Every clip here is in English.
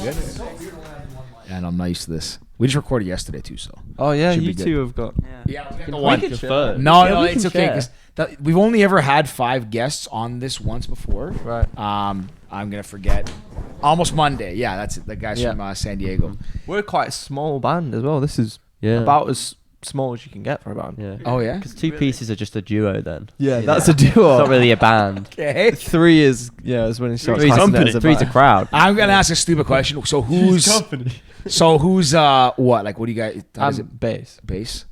good? Yeah, and I'm not used to this. We just recorded yesterday too, so. Oh yeah, Should you be good. two have got. Yeah, we got We the one. can share. No, we it's can okay. share. 'Cause we've only ever had 5 guests on this once before. Right. I'm gonna forget. Almost Monday. Yeah, that's it. The guys Yeah. from San Diego. We're quite a small band as well. This is Yeah. about as small as you can get for a band. Yeah. Oh yeah. Because two pieces are just a duo then. Yeah, You that's know? a duo. It's not really a band. Okay. 3 is is when it starts. Three's classing it company. as a Three's a band. crowd. I'm gonna ask a stupid question. So who's what? Like, what do you guys? How is it? Bass. Bass.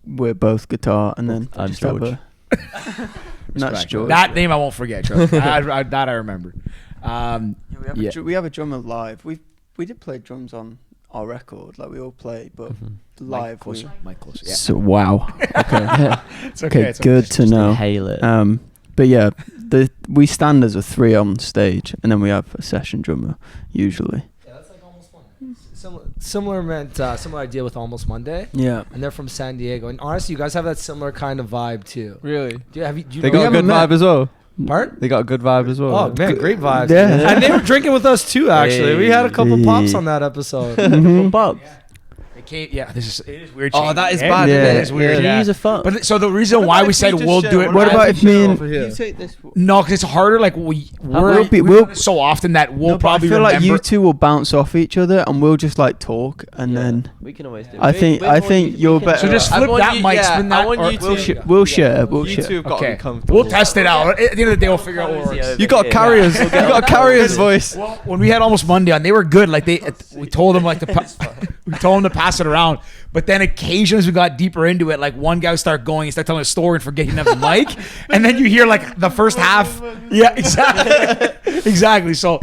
We're both guitar, and then I'm just have George. That's Respect. George. That name I won't forget. Trust me. That I remember. Yeah. We have a drummer live. We did play drums on our record, like we all play, but live. Mike closer. Yeah. So wow. Okay. It's okay. It's Good okay. to know. Inhale it. But yeah, we stand as a 3 on stage, and then we have a session drummer usually. Yeah, that's like Almost Monday. Similar idea with Almost Monday. Yeah. And they're from San Diego. And honestly, you guys have that similar kind of vibe too. Really? Do you They know got a good vibe as well. Part? They got a good vibe as well. Oh man, great vibes. Yeah. And they were drinking with us too. Actually, we had a couple pops on that episode. Bob. It is weird. Oh, change. that is Eh? bad. Yeah. Isn't It is weird. Can you Yeah. use a phone? But so the reason why we said we'll do it. What about if me and here? you take this? No, because it's harder. Like we've done it so often that we'll No, but probably I feel remember. like you two will bounce off each other, and we'll just like talk, and then we can always do it. I think you're better. So just off. flip that mic, spin that. I want or- you We'll, to. we'll share. We'll You share. two have got to Okay, be comfortable. we'll test it out. At the end of the day, we'll figure out what works. You got carriers. You got carriers voice. Well, when we had Almost Monday on, they were good. Like we told them we told them to pass it around. But then occasionally as we got deeper into it, like one guy would start going, and start telling a story and forget he didn't have the mic, and then you hear like the first half. Yeah, exactly, exactly. So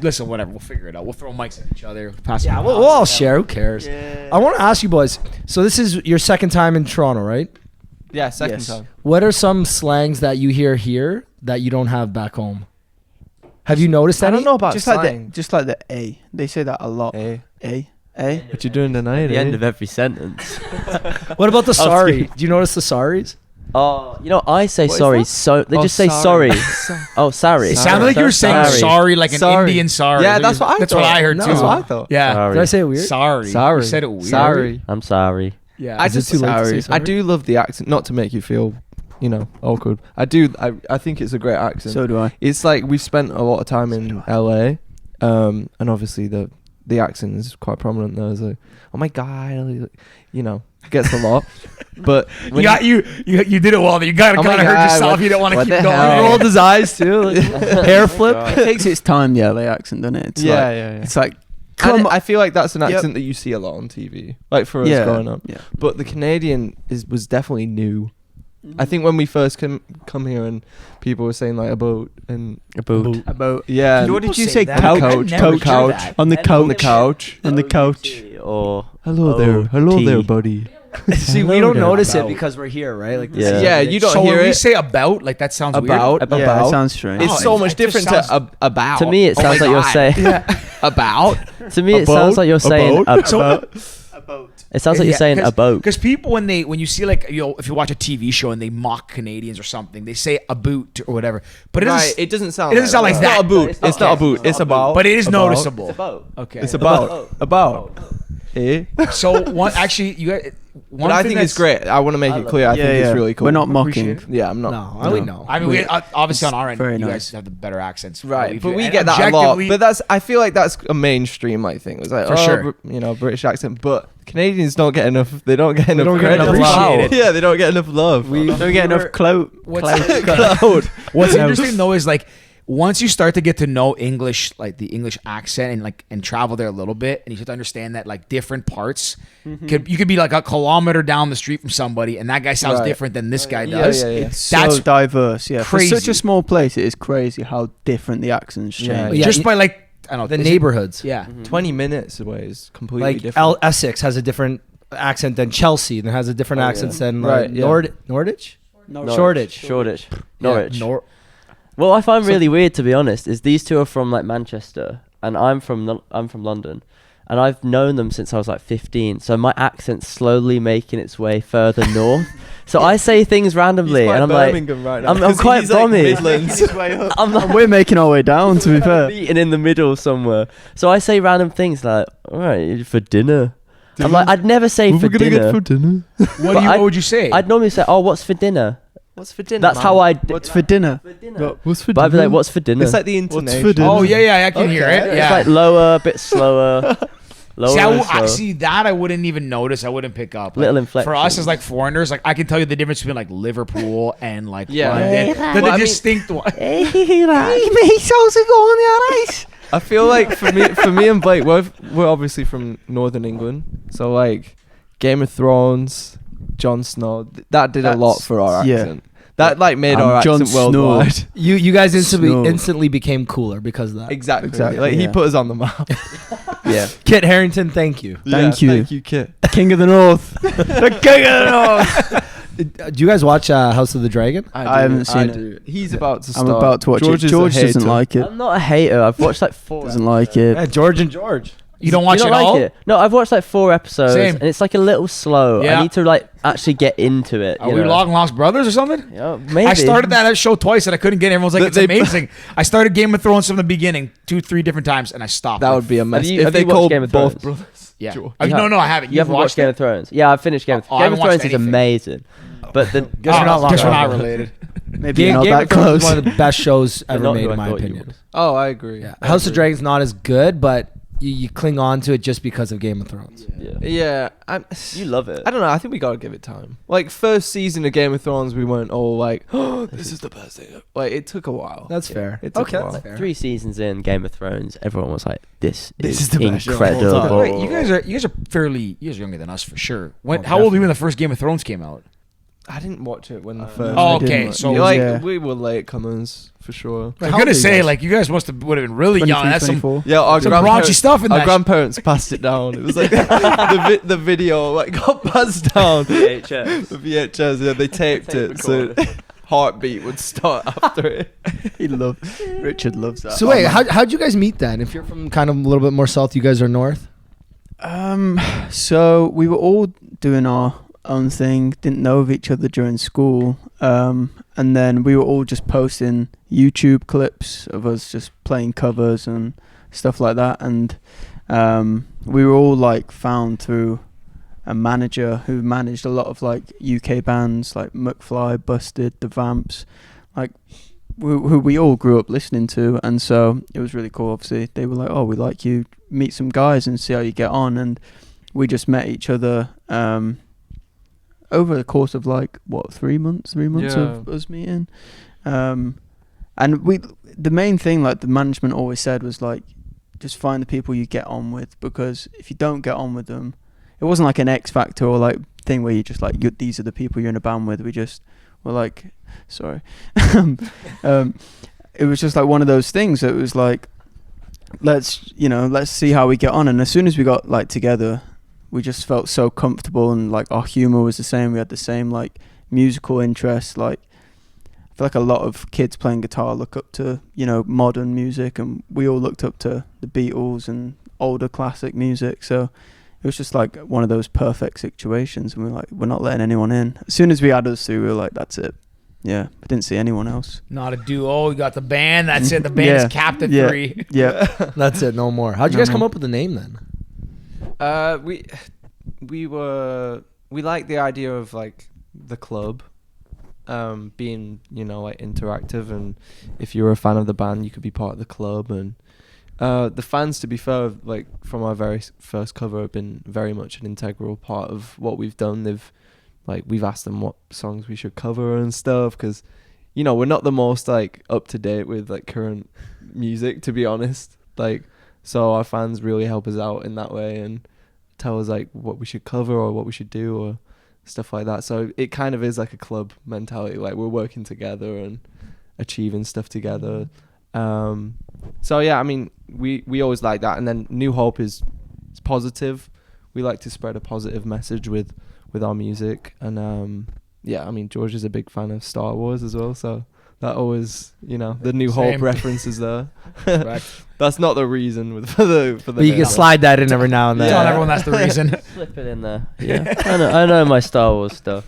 listen, whatever, we'll figure it out. We'll throw mics at each other. Pass. Yeah, we'll all share. Who cares? I want to ask you boys. So this is your second time in Toronto, right? Yeah, second Yes. time. What are some slangs that you hear here that you don't have back home? Have you noticed I any? don't know about just like slang. the A. They say that a lot. Hey, A. what you doing tonight? At the eh? end of every sentence. What about the sorry? kidding. Do you notice the sorries? Oh, you know, I say What is sorry. that? So they Oh, just say sorry. Oh, sorry. It sounded like you were saying sorry, like an Sorry. Indian sorry. Yeah, that's what I That's thought. what I heard No. too. That's what I thought. Yeah. Sorry. Did I say it weird? Sorry. Sorry. You said it weird. Sorry. I'm sorry. Yeah. I Is it just too late to say I sorry? do love the accent. Not to make you feel, awkward. I think it's a great accent. So do I. It's like we've spent a lot of time in LA, and obviously the accent is quite prominent there. It's like, oh my god, gets a lot. But when you did it well. You got Oh to my hurt God, yourself. what- You don't want to what keep the going. hell? He rolled his eyes too. Like, hair flip. It takes its time, the LA accent, doesn't it? It's yeah, like, yeah. It's like, And come on. I feel like that's an Yep. accent that you see a lot on TV, like for us growing up. Yeah. But the Canadian was definitely new. I think when we first come here and people were saying like about yeah. What did you say say? that? Couch, I never heard couch, that. On the on the couch. couch. On the couch. Or Hello there, buddy. See, we don't notice it because we're here, right? Like, Yeah. Yeah, you don't So hear when we it. say about, like that sounds About, weird. Yeah, about. it sounds strange. It's Oh, so it much just different sounds- to about. to me, it Oh my sounds like you're God. saying. About. To me, it A sounds boat? like you're A saying. boat? It sounds like you're saying a boat. Because people when you see like if you watch a TV show and they mock Canadians or something, they say a boot or whatever. But it Right, doesn't. it doesn't sound. it doesn't sound like It's that. not a boot. It's It's not- not a boot. it's It's not a about. But it is About. noticeable. boat. Okay. It's about. Eh? So one actually you got one. But I thing think it's that's- great. I want to make it clear. I think it's really cool. We're not Appreciate mocking. it. Yeah, I'm not. No, I would know. I mean, obviously on our end, very you nice. guys have the better accents, Right, but we And get that a lot. objectively- But I feel like that's a mainstream like thing. It's like, For sure. British accent. But Canadians don't get enough. They don't get enough don't get credit. enough appreciate it. Yeah, they don't get enough love. We don't get enough clout. Cloud. What's interesting though is like once you start to get to know English, like the English accent, and travel there a little bit, and you start to understand that like different parts, you could be like a kilometer down the street from somebody, and that guy sounds Right. different than this guy Yeah, does. yeah, yeah. It's That's so diverse. Yeah, crazy. for such a small place, it is crazy how different the accents change. Yeah. Yeah, Just by like I don't know the is it- neighborhoods. Yeah. 20 minutes away is completely Like different. Essex has a different accent than Chelsea, and has a different accent than like Right, yeah. Norwich. Norwich. Shoreditch. Shoreditch. Norwich. Yeah, Well, I find really weird, to be honest, is these two are from like Manchester and I'm from London, and I've known them since I was like 15. So my accent's slowly making its way further north. So I say things randomly, and I'm Birmingham like, right now, I'm quite Brummy. I'm like, we're making our way down, to be fair. Meeting in the middle somewhere. So I say random things like, all right, for dinner. I'm like, I'd never say for dinner. What would you say? I'd normally say, oh, what's for dinner? What's for dinner? That's how I. What's for dinner? What's for But I'd be like, what's for dinner? It's like the intonation. for dinner? Oh yeah, I can hear it. It's Yeah. like lower, a bit slower. Lower. See, and slower. see that I wouldn't even notice. I wouldn't pick up. Like, Little inflection. For us as like foreigners, like I can tell you the difference between like Liverpool and like Yeah. London. Well, The I mean- distinct one. Hey, mate, how's it going there, Reece? I feel like for me and Blake, we're obviously from Northern England, so like Game of Thrones, Jon Snow, that did a lot for our yeah. accent. That like made our Jon accent worldwide. Snow. You guys Snow. instantly became cooler because of that. Exactly. Like he yeah. put us on the map. Yeah. Kit Harington, thank you. Thank you. Thank you, Kit. King of the North. The King of the North. Do you guys watch House of the Dragon? I haven't seen it. He's about to I'm start. about to watch George it. is a George doesn't hater. like it. I'm not a hater. I've watched like 4. Doesn't like it. Yeah, George and George. You don't watch Do you it not all? like it? No, I've watched like 4 episodes, Same. and it's like a little slow. Yeah. I need to like actually get into it. Are you we know? Long Lost Brothers or something? Yeah, maybe. I started that show twice and I couldn't get it. Everyone's like, it's amazing. I started Game of Thrones from the beginning 2-3 different times and I stopped. That would be a mess. you- If have they you watched called Game of both Thrones? brothers. yeah. George. No, I haven't. You haven't watched Game of Thrones? Yeah, I've finished Game of I Thrones. Game of haven't watched Thrones is anything. amazing. But the Guess we're not related. Maybe Game, not Game that of Thrones close. is one of the best shows You're ever not made, who in I my thought you opinion. was. Oh, I agree. Yeah. I House of agree. Dragon's not as good, but you cling on to it just because of Game of Thrones. Yeah. Yeah, You love it. I don't know. I think we gotta give it time. Like first season of Game of Thrones, we weren't all like, "Oh, this is the best thing." Like it took a while. That's fair. It took Okay, a while. that's fair. 3 seasons in Game of Thrones, everyone was like, "This This is is the best show of all incredible." time. Wait, you guys are fairly younger than us for sure. When Oh, how old were you when the first Game of Thrones came out? I didn't watch it when the first. Oh, I didn't okay. watch So it. like Yeah. we were late comers for sure. I'm How gonna old are you say guys? like you guys would have been really young. 23, That's some 24. Yeah, our Some raunchy stuff in our that sh- grandparents passed it down. It was like the video like got passed down. VHS. The VHS, yeah, they taped it so heartbeat would start after it. Richard loves that. So wait, how'd you guys meet then? If you're from kind of a little bit more south, you guys are north. So we were all doing our own thing, didn't know of each other during school, and then we were all just posting YouTube clips of us just playing covers and stuff like that, and we were all like found through a manager who managed a lot of like UK bands like McFly, Busted, The Vamps, like who we all grew up listening to, and so it was really cool. Obviously they were like, oh, we like you, meet some guys and see how you get on, and we just met each other over the course of like 3 months of us meeting, and the main thing like the management always said was like, just find the people you get on with, because if you don't get on with them, it wasn't like an X Factor or like thing where you just like, these are the people you're in a band with. We just were like, sorry, it was just like one of those things that was like, let's see how we get on. And as soon as we got like together, we just felt so comfortable, and like our humor was the same. We had the same like musical interests. Like I feel like a lot of kids playing guitar look up to modern music, and we all looked up to the Beatles and older classic music. So it was just like one of those perfect situations, and we're not letting anyone in. As soon as we had us through, we were like, that's it. Yeah, I didn't see anyone else. Not a duo. You got the band. That's it. The band is capped at 3. Yeah. That's it, no more. How'd you guys come up with the name then? We liked the idea of like the club being like interactive, and if you were a fan of the band you could be part of the club, and the fans, to be fair, like from our very first cover, have been very much an integral part of what we've done. We've asked them what songs we should cover and stuff, because we're not the most like up to date with like current music, to be honest, like, so our fans really help us out in that way and tell us like what we should cover or what we should do or stuff like that. So it kind of is like a club mentality, like we're working together and achieving stuff together. So yeah, I mean, we always like that. And then New Hope is positive. We like to spread a positive message with our music. And yeah, I mean, George is a big fan of Star Wars as well, so That always, you know, the New Same. Hope references there. Right. That's not the reason for the. But you name. can slide that in every now and then. Telling everyone that's the reason. Slip it in there. Yeah, I know my Star Wars stuff.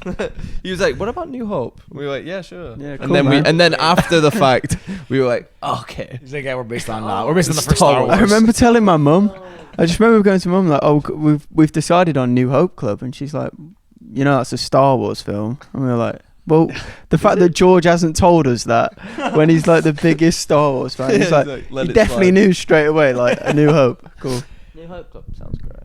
He was like, "What about New Hope?" We were like, "Yeah, sure." Yeah, and cool, then man. and then after the fact, we were like, "Okay." He's like, yeah, we're based on the first Star Star Wars. Wars. I remember telling my mum. I just remember going to mum like, "Oh, we've decided on New Hope Club," and she's like, "You know, that's a Star Wars film." And we were like, "Well, the fact that George hasn't told us that when he's like the biggest Star Wars fan, he's Yeah, like, "Let he it definitely slide." knew straight away, like a New Hope." Cool. New Hope Club sounds great.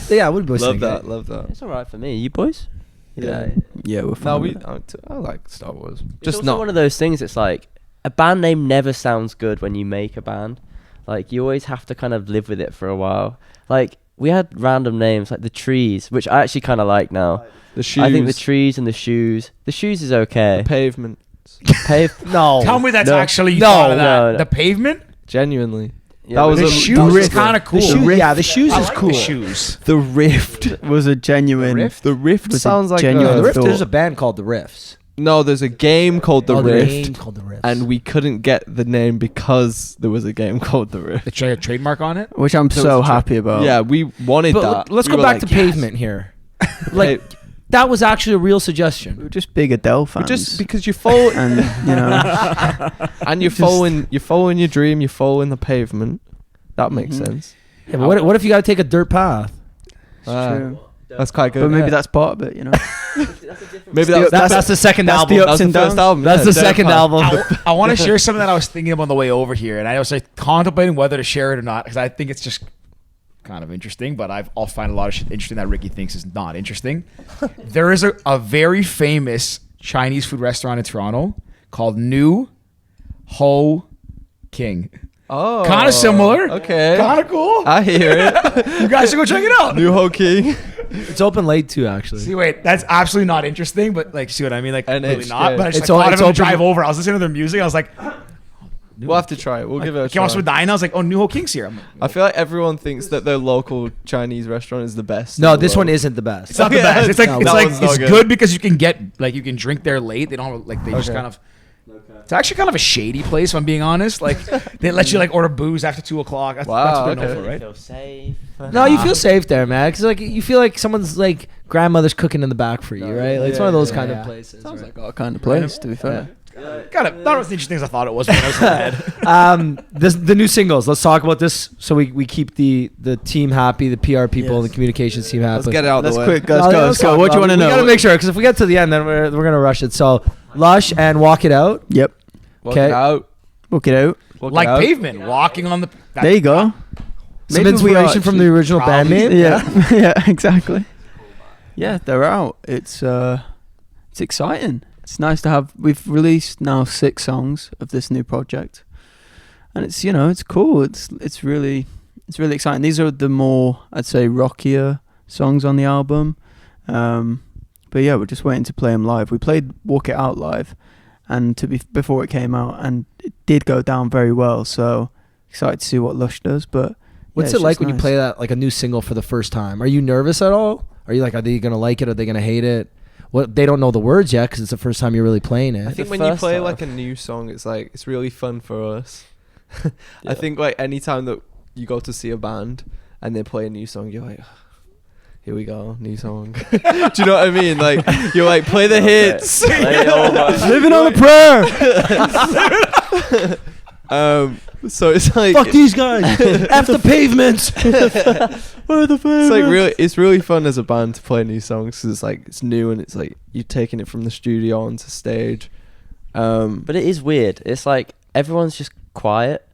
Yeah, we'd both Love sing that. it. Love that. It's alright for me. You boys? Yeah. Yeah, we're No, fine. we. with it. I like Star Wars. It's Just also not. one of those things. It's like a band name never sounds good when you make a band. Like you always have to kind of live with it for a while. Like we had random names like the Trees, which I actually kind of like now. The shoes. I think the Trees and the Shoes. The Shoes is okay. pavement. No. Tell me that's No. actually you No, thought of that. no. The pavement? Genuinely. Yeah, that was The a shoes that was is a- kind of cool. The shoe, yeah, the shoes I is like cool. the shoes. The Rift. Was a genuine. The Rift Was a sounds like genuine No, the Rift. thought. There's a band called the Riffs. No, there's a game called The Oh, Rift, game called the Riffs. and we couldn't get the name because there was a game called The Rift. The trademark on it? Which I'm So so it's a happy about. Yeah, we wanted But that. let's We go were back like, to yes. Pavement here. Like that was actually a real suggestion. We were just big Adele fans. Just because you follow and you know, and you're following your dream, you're following the pavement. That makes Mhm. sense. Yeah, but what if you got to take a dirt path? it's Ah, true. That's quite good. But maybe yeah. that's part of it, you know. maybe That's the second that's album. the that ups was and the first downs. album. That's yeah, the Dirt second Path. album. I want to share something that I was thinking of on the way over here, and I was like contemplating whether to share it or not because I think it's just kind of interesting, but I'll find a lot of shit interesting that Ricky thinks is not interesting. There is a very famous Chinese food restaurant in Toronto called New Ho King. Oh, Kind of similar. Okay, Kind of cool. I hear it. You guys should go check it out. New Ho King. It's open late too, actually. See, wait, that's absolutely not interesting, but like, see what I mean? Like, And really it's not. good. But I just It's like, all- thought it's of it on open- the drive over. I was listening to their music. I was like, We'll have to try it. We'll give it a came off try. with Medina. I was like, oh, New Ho King's here. I'm like, I feel like everyone thinks that their local Chinese restaurant is the best. No, in the this one world. isn't the best. it's not the Yeah, best. It's like no, it's that like one's not it's good. good because you can get like you can drink there late. They don't have, like they just Okay. kind of. It's actually kind of a shady place, if I'm being honest. Like they let you like order booze after 2:00. That's Wow, what they're known okay. for, right? Feel safe. No, you feel safe there, man. Because like you feel like someone's like grandmother's cooking in the back for you, right? Like it's one of those kind of places. Sounds right? like our kind of place, to be fair. Kind of not as interesting as I thought it was when I was in my head. The new singles. Let's talk about this so we keep the team happy, the PR people, and the communications team happy. Let's get it out Let's the way. quick, let's go. Let's go. What do you want to We gotta know? make sure because if we get to the end, then we're gonna rush it. So, Lush and Walk It Out. Yep. Walk Okay. it out. Book it out. Walk it Like out. pavement, walking on the. There you go. Some Maybe we are inspiration from the actually- original band Probably. name. Yeah, yeah, exactly. Yeah, they're out. It's exciting. It's nice to have. We've released now 6 songs of this new project, and it's it's cool. It's really exciting. These are the more, I'd say, rockier songs on the album. But yeah, we're just waiting to play them live. We played Walk It Out live, and before it came out, and it did go down very well. So excited to see what Lush does. But What's yeah, it like it's just when you nice. play that like a new single for the first time? Are you nervous at all? Are you like, are they gonna like it? Are they gonna hate it? Well, they don't know the words yet because it's the first time you're really playing it. I think The when you first play half. like a new song, it's like it's really fun for us. Yeah. I think like any time that you go to see a band and they play a new song, you're like, here we go, new song. Do you know what I mean? Like you're like, play the hits. Living on a prayer. So it's like Fuck these guys. F the pavements. it's like really, it's really fun as a band to play new songs 'cause it's like it's new and it's like you're taking it from the studio onto stage. But it is weird. It's like everyone's just quiet.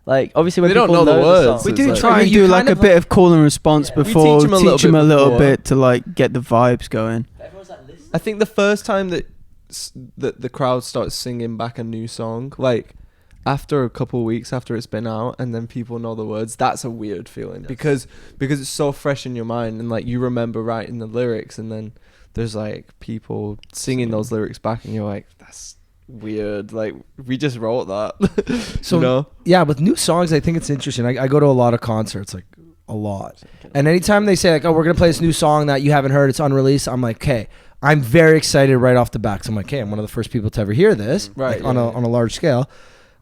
Like obviously when They don't people know the words. song, We It's do like- try and You do kind like a of bit of call and response We before, teach 'em a teach little 'em bit before. to like get the vibes going. everyone's like listening. I think the first time that the crowd starts singing back a new song, like after a couple of weeks after it's been out, and then people know the words, that's a weird feeling because it's so fresh in your mind and like you remember writing the lyrics, and then there's like people singing those lyrics back, and you're like, that's weird. Like we just wrote that. So you know? yeah, with new songs, I think it's interesting. I go to a lot of concerts, like a lot. And anytime they say like, oh, we're gonna play this new song that you haven't heard, it's unreleased, I'm like, okay, I'm very excited right off the bat. 'Cause I'm like, hey, I'm one of the first people to ever hear this, Right, like, on a large scale.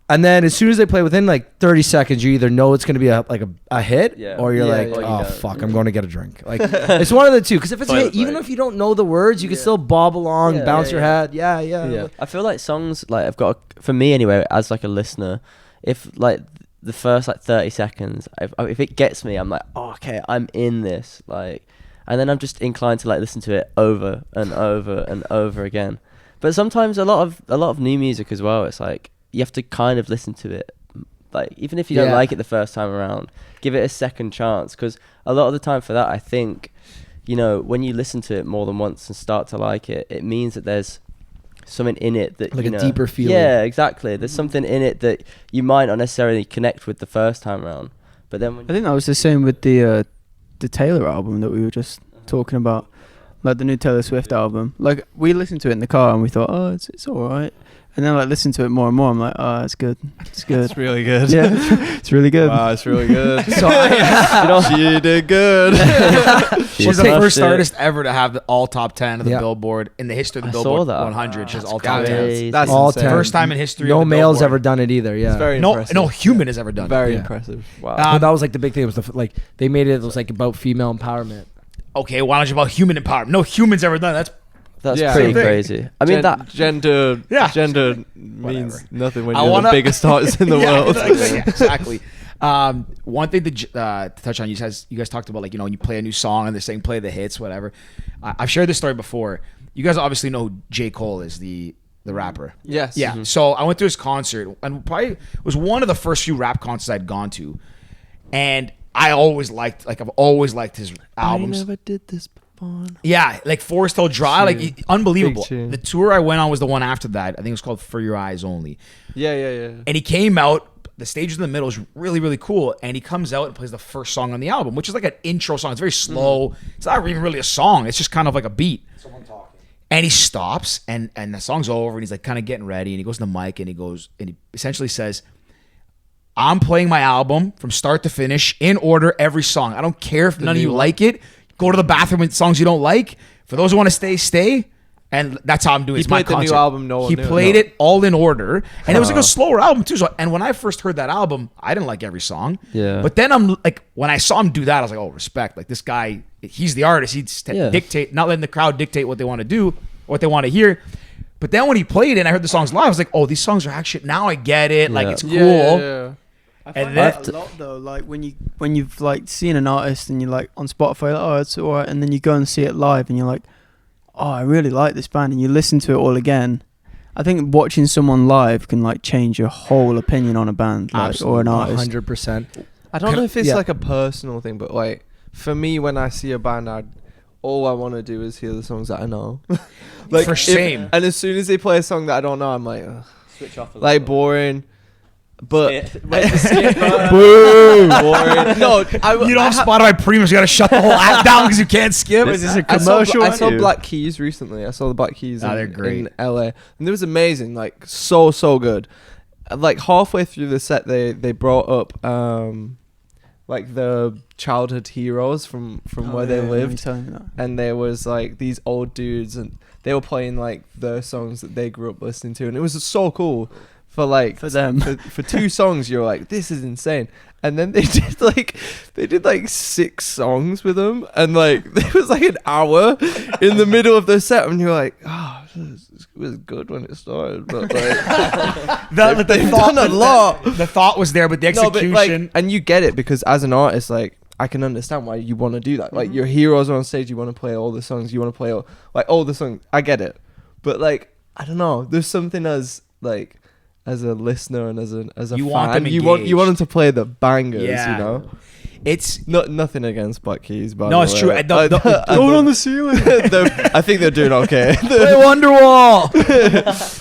And then as soon as they play, within like 30 seconds, you either know it's going to be a hit, Yeah. or you're Yeah, like, yeah. Or you oh don't. fuck, I'm going to get a drink. Like it's one of the two. Because if it's a hit, Toilet even break. if you don't know the words, you can still bob along, Yeah, bounce yeah, your yeah. head. Yeah. Yeah. I feel like songs like I've got for me anyway as like a listener, if like the first like 30 seconds, if it gets me, I'm like, oh, okay, I'm in this, like, and then I'm just inclined to like listen to it over and over and over again. But sometimes a lot of new music as well, it's like you have to kind of listen to it, like even if you don't like it the first time around, give it a second chance, because a lot of the time for that, I think, you know, when you listen to it more than once and start to like it, it means that there's something in it that, Like you a know, deeper feeling. Yeah, exactly. There's something in it that you might not necessarily connect with the first time around, but then when I think that was the same with the Taylor album that we were just talking about, like the new Taylor Swift album. Like we listened to it in the car and we thought, oh, it's all right. And then like listen to it more and more, I'm like, oh, it's good. It's good. It's really good. Yeah, it's really good. Wow, it's really good. So She did good. she's the smashed first it. artist ever to have the all top 10 of the Yeah. Billboard in the history of the I saw Billboard that. 100. She's That's all top 10. crazy. That's All insane. 10. First time in history. No of the male's Billboard. ever done it either. Yeah. It's very No, impressive. no human has ever done Very it. Yeah. impressive. Wow. Well, that was like the big thing. It was like they made it. It was like about female empowerment. Okay, why don't you about human empowerment? No human's ever done it. That's Yeah. pretty Same thing. crazy. I mean that. gender. Yeah. Gender means nothing when I you're wanna- the biggest artist in the Yeah, world. exactly. One thing to touch on, you guys talked about, like, you know, when you play a new song and they're saying play the hits, whatever. I've shared this story before. You guys obviously know who J. Cole is, the rapper. Yes. Yeah. So I went to his concert, and probably it was one of the first few rap concerts I'd gone to, and I've always liked his albums. I never did this before. Yeah, like Forest Hill Dry, Tune. like unbelievable. Big tune. The tour I went on was the one after that. I think it was called For Your Eyes Only. Yeah. And he came out. The stage in the middle is really, really cool. And he comes out and plays the first song on the album, which is like an intro song. It's very slow. It's not even really a song. It's just kind of like a beat. Someone talking. And he stops, and the song's over, and he's like kind of getting ready. And he goes to the mic, and he essentially says, I'm playing my album from start to finish in order, every song. I don't care if none of you like it. Go to the bathroom with songs you don't like. For those who want to stay, stay. And that's how I'm doing it. He It's my played the new concert. album no one He knew. played No. it all in order. And it was like a slower album too. And when I first heard that album, I didn't like every song. Yeah. But then I'm like, when I saw him do that, I was like, oh, respect. Like, this guy, he's the artist. He's dictate, not letting the crowd dictate what they want to do, what they want to hear. But then when he played it and I heard the songs live, I was like, oh, these songs are actually, now I get it. Like, Yeah. it's cool. Yeah. I And find then- that a lot though, like when you've like seen an artist and you're like on Spotify, like, oh, it's alright, and then you go and see it live and you're like, oh, I really like this band, and you listen to it all again. I think watching someone live can like change your whole opinion on a band, like, or an artist. 100%. I don't know if it's Yeah. like a personal thing, but like for me, when I see a band, all I want to do is hear the songs that I know. Like For same. And as soon as they play a song that I don't know, I'm like, ugh, Switch off. like boring. But Wait to skip. boom, boring. No, You don't have Spotify Premium, so you got to shut the whole app down because you can't skip. Is this a I saw commercial? Bla- Black Keys recently. I saw the Black Keys they're in great. LA, and it was amazing. Like so good. Like halfway through the set, they brought up like the childhood heroes from where they lived, and there was like these old dudes, and they were playing like the songs that they grew up listening to, and it was so cool. For them. for two songs, you're like, this is insane. And then they did like 6 songs with them, and like there was like an hour in the middle of the set, and you're like, oh, it was good when it started, but like they've done a lot. The thought was there, but the No, but, execution. like, and you get it, because as an artist, like I can understand why you want to do that. Like your heroes are on stage, you want to play all the songs, you want to play all the songs. I get it, but like I don't know. There's something as a listener and as a You fan, want them you want engaged. them to play the bangers, Yeah. you know. It's Nothing against Black Keys, but No, it's true. I don't- the ceiling. I think they're doing okay. play Wonderwall.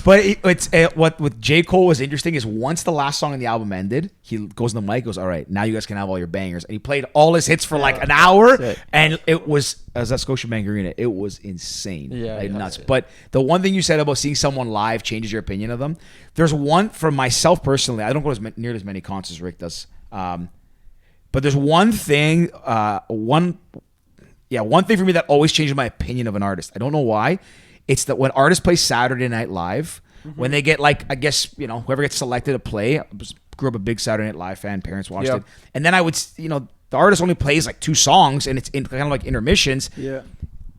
But what with J. Cole was interesting is once the last song on the album ended, he goes on the mic, goes, all right, now you guys can have all your bangers. And he played all his hits for like an hour. Sick. And it was, as at Scotiabank Arena, it was insane. Yeah, Like, yeah. nuts. But the one thing you said about seeing someone live changes your opinion of them. There's one, for myself personally, I don't go near as many concerts as Rick does. But there's one thing, Yeah, one thing for me that always changes my opinion of an artist. I don't know why. It's that when artists play Saturday Night Live, when they get like, I guess, you know, whoever gets selected to play, I grew up a big Saturday Night Live fan, parents watched it. And then I would, you know, the artist only plays like 2 songs and it's kind of like intermissions. Yeah.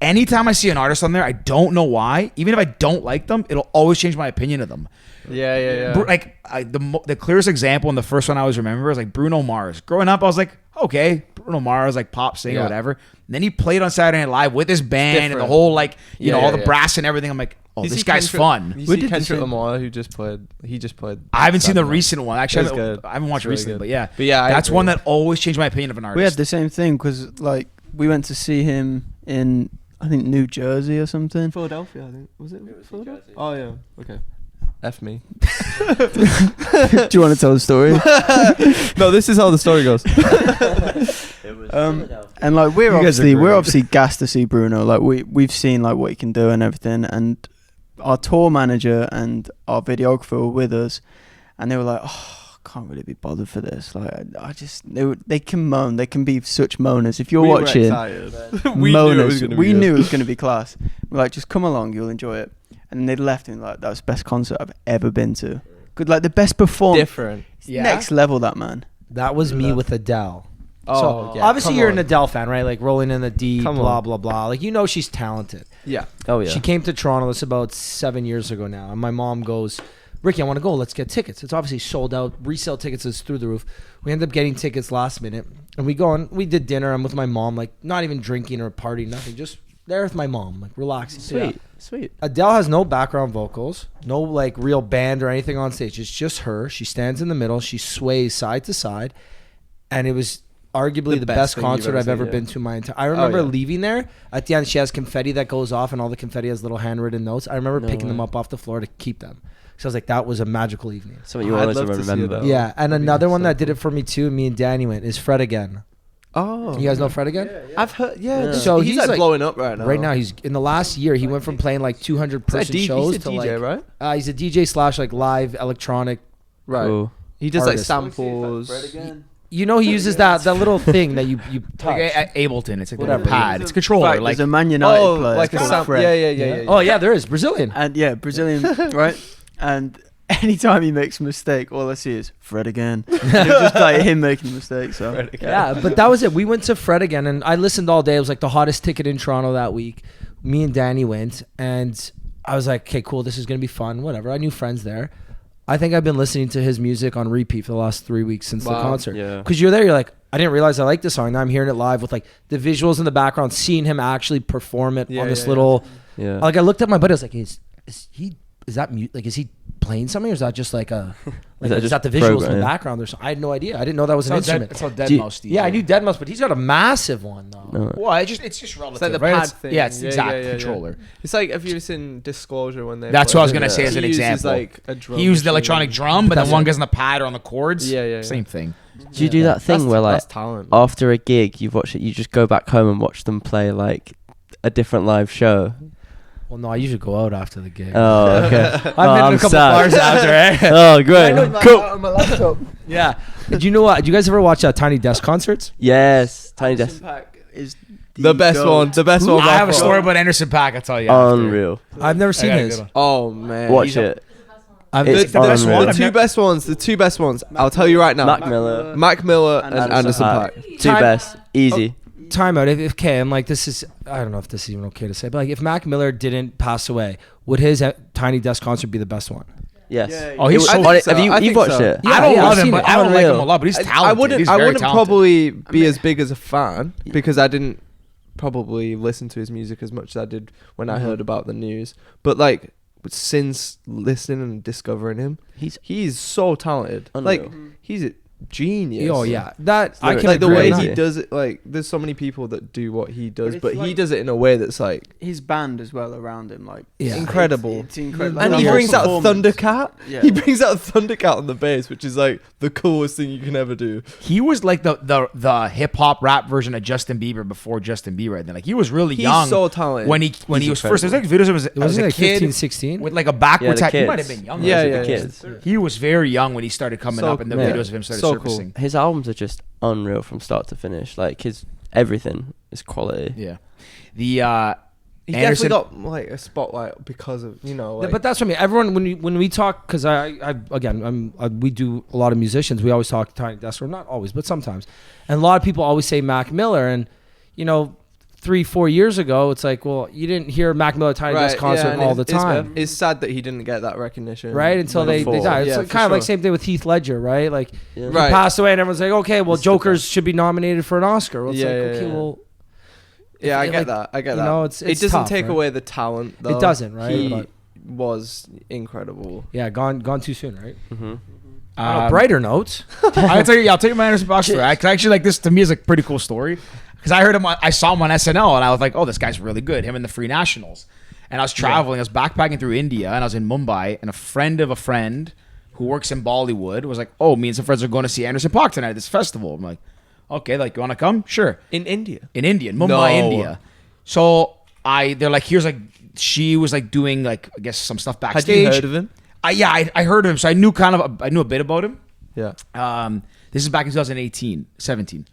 Anytime I see an artist on there, I don't know why, even if I don't like them, it'll always change my opinion of them. Yeah. Like the clearest example and the first one I always remember is like Bruno Mars. Growing up, I was like, okay, Bruno Mars, like pop singer, whatever. And then he played on Saturday Night Live with his band and the whole like, you know, all the brass and everything. I'm like, oh, this guy's fun. You see Kendrick Lamar who just played. I haven't seen the recent one. Actually, I haven't watched recently, but yeah, that's one that always changed my opinion of an artist. We had the same thing because like we went to see him in I think New Jersey or something. Philadelphia, I think. Was it Philadelphia? Oh yeah. Okay. F me. Do you want to tell the story? No, this is how the story goes. And like we're obviously gassed to see Bruno. Like we've seen like what he can do and everything. And our tour manager and our videographer were with us, and they were like, "Oh, I can't really be bothered for this." Like they can moan. They can be such moaners. If you're watching, moaners. We knew it was going to be class. We're like, just come along, you'll enjoy it. And they'd left him like, that was the best concert I've ever been to. Good, like the best performance. Different. Yeah. Next level, that man. That was me with Adele. Oh, so obviously you're an Adele fan, right? Like Rolling in the Deep, blah blah blah. Like you know she's talented. Yeah. Oh yeah. She came to Toronto. This is about 7 years ago now, and my mom goes, "Ricky, I want to go. Let's get tickets." It's obviously sold out. Resale tickets is through the roof. We end up getting tickets last minute, and we go on. We did dinner. I'm with my mom, like not even drinking or partying, nothing. Just there with my mom, like relaxing. Sweet. Adele has no background vocals, no like real band or anything on stage. It's just her. She stands in the middle. She sways side to side, and it was arguably the best concert I've ever been to my entire. I remember leaving there. At the end, she has confetti that goes off, and all the confetti has little handwritten notes. I remember picking them up off the floor to keep them. So I was like, that was a magical evening. Something you always remember. Yeah, and another one that did it for me too. Me and Danny went is Fred Again. Oh, you guys know Fred Again? Yeah. I've heard. Yeah. So he's like blowing up right now. Right now, he's in the last year. He went from playing like 200 person shows he's a to DJ, like right? He's a DJ / like live electronic. Right. Cool. He does artist. like samples. You know, he uses that little thing that you touch. Like at Ableton, it's like Whatever. a pad. It's a controller. Like, Like there's a Man United player. like a called sample. Fred. Yeah. Oh yeah, there is Brazilian. And yeah, Brazilian, right? And anytime he makes a mistake, all I see is Fred again. And it's just like him making a mistake. So Yeah, but that was it. We went to Fred Again, and I listened all day. It was like the hottest ticket in Toronto that week. Me and Danny went, and I was like, okay, cool, this is gonna be fun. Whatever. I knew friends there. I think I've been listening to his music on repeat for the last 3 weeks since the concert. Yeah. Because you're there, you're like, I didn't realize I liked this song. Now I'm hearing it live with like the visuals in the background, seeing him actually perform it on this little. Yeah. Like I looked at my buddy, I was like, is that mute? Like, is he playing something, or is that just like a? Like, is that the visuals in the background? Or something? I had no idea. I didn't know that was an instrument. That's how Deadmau5 Yeah, I knew Deadmau5, but he's got a massive one though. No. Well, it's just relative. like the right? pad It's- thing. Yeah, it's Yeah, exact yeah. controller. It's like if you've seen Disclosure when they. That's play. what I was gonna say as an He uses, example. like a drum He used the machine. electronic drum, but then one goes on the pad or on the chords. Yeah. Same thing. Do you do that thing where like that's talent. after a gig you've watched it, you just go back home and watch them play like a different live show? Well, no, I usually go out after the gig. Oh, okay. I've been in a couple bars after. Eh? Oh, great. Cool. on my laptop. Yeah. Do you know what? Do you guys ever watch Tiny Desk concerts? Yes, Tiny Desk. Is The best one. The best one. I have a by story far. about Anderson .Paak. I'll tell you. after. Unreal. I've never seen got a his. good one. Oh man. Watch it. It's The unreal. two best ones. I'll tell you right now. Mac Miller. Mac Miller and Anderson Anderson Paak. .Paak. Two best. Easy. Time out. If okay, I'm like, this is, I don't know if this is even okay to say, but like, if Mac Miller didn't pass away, would his Tiny Desk concert be the best one? Yes. Yeah, Oh, he's I so. think so. Have you I you've think watched so. it? Yeah, I don't I've love him, seen but it. I don't like him Unreal. a lot. But he's talented. I wouldn't. He's I very wouldn't talented. probably be as big as a fan because I didn't probably listen to his music as much as I did when I heard about the news. But like since listening and discovering him, he's so talented. Unreal. Like he's a genius. Oh yeah, that I can Like the agree way on he that. does it, like there's so many people that do what he does, it's but he like- does it in a way that's like his band as well around him, like Yeah. incredible. It's incredible. And The he whole brings out performance. Thundercat. Yeah. He brings out Thundercat on the bass, which is like the coolest thing you can ever do. He was like the hip hop rap version of Justin Bieber before Justin Bieber. Then like he was really He's young so talented. when he was first. There's like videos of him as Was a he like kid 15, 16? with like a backward Yeah, the tattoo. He might kids. have been younger. Yeah, The yeah, kids. He was very young when he started coming So up, and the cool. videos of him started So surfacing. His albums are just unreal from start to finish. Like his everything. is quality. Yeah. He Anderson, definitely got like a spotlight because of like, but that's what I mean. Everyone, when we talk, because we do a lot of musicians. We always talk Tiny Desk, or not always, but sometimes. And a lot of people always say Mac Miller, and 3-4 years ago, it's like, well, you didn't hear Mac Miller Tiny Desk concert all the time. It's sad that he didn't get that recognition, right? Until they died. It's kind of like same thing with Heath Ledger, right? Like he passed away, and everyone's like, okay, well, Jokers should be be for an Oscar. Well, it's well. Yeah, I get that. I get that. It doesn't tough, take right? away the talent, though. It doesn't, right? He was incredible. Yeah, gone too soon, right? Mm-hmm. On a brighter note, I'll tell you my Anderson .Paak story. Actually, like this to me is a pretty cool story because I saw him on SNL and I was like, oh, this guy's really good. Him and the Free Nationals. And I was traveling. I was backpacking through India and I was in Mumbai, and a friend of a friend who works in Bollywood was like, oh, me and some friends are going to see Anderson .Paak tonight at this festival. I'm like, okay, like, you want to come? Sure. In India? In Mumbai, India. So they're like, here's like, she was like doing like, I guess some stuff backstage. Had you heard of him? I heard of him. So I knew a bit about him. Yeah. This is back in 2018, 17,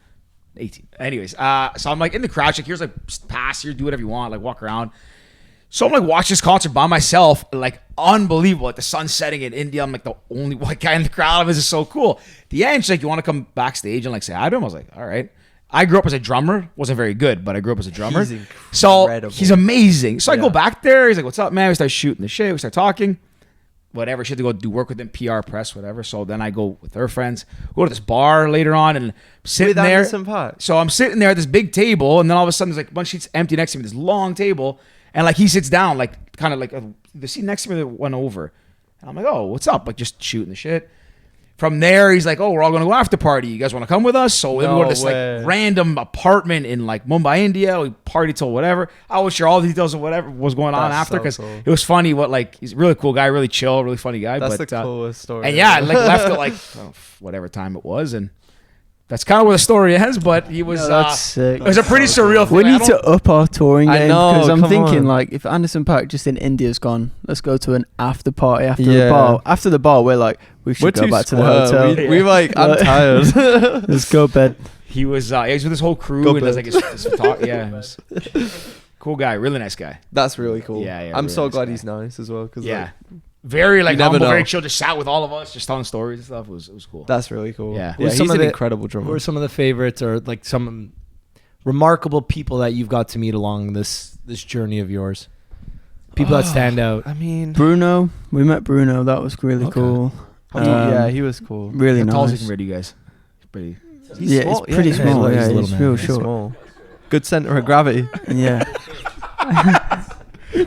18. Anyways, so I'm like in the crowd, like, here's like pass here, do whatever you want, like walk around. So I'm like watching this concert by myself, like unbelievable. Like the sun's setting in India. I'm like the only white guy in the crowd. This is so cool. At the end, she's like, you want to come backstage and like say hi to him? I was like, all right. I grew up as a drummer. Wasn't very good, but I grew up as a drummer. He's incredible. So he's amazing. So I go back there. He's like, what's up, man? We start shooting the shit. We start talking. Whatever. She had to go do work with him, PR, press, whatever. So then I go with her friends. We go to this bar later on and I'm sitting With there. Anderson .Paak. So I'm sitting there at this big table, and then all of a sudden there's like a bunch of seats empty next to me, this long table, and like he sits down, like kind of like the seat next to me that went over. And I'm like, oh, what's up? Like just shooting the shit. From there, he's like, oh, we're all going to go after party. You guys want to come with us? So then we go to this like random apartment in like Mumbai, India. We party till whatever. I will share all the details of whatever was going on after because it was funny. He's a really cool guy, really chill, really funny guy. That's the coolest story. And yeah, like left at like whatever time it was, and that's kind of where the story ends. But he was that's sick. It was a pretty surreal thing. We need to up our touring game because I'm thinking on. like if Anderson .Paak just in India's gone, let's go to an after party after the bar. After the bar, we're like, we should go back to the hotel. We like, I'm tired. Let's go bed. He was with his whole crew and does like his talk. Yeah, he was cool guy, really nice guy. That's really cool. Yeah, I'm really so nice glad guy. He's nice as well. Cause very like humble, know. very chill. Just sat with all of us, just telling stories and stuff. It was cool. That's really cool. Yeah. He's an incredible drummer. Who are some of the favorites or like some remarkable people that you've got to meet along this journey of yours? People that stand out. I mean, Bruno, we met Bruno. That was really cool. Yeah, he was cool. Really How tall is he nice. compared to you guys? Pretty. He's small. It's pretty small. Yeah, he's real short. Small. Good center of gravity. Yeah.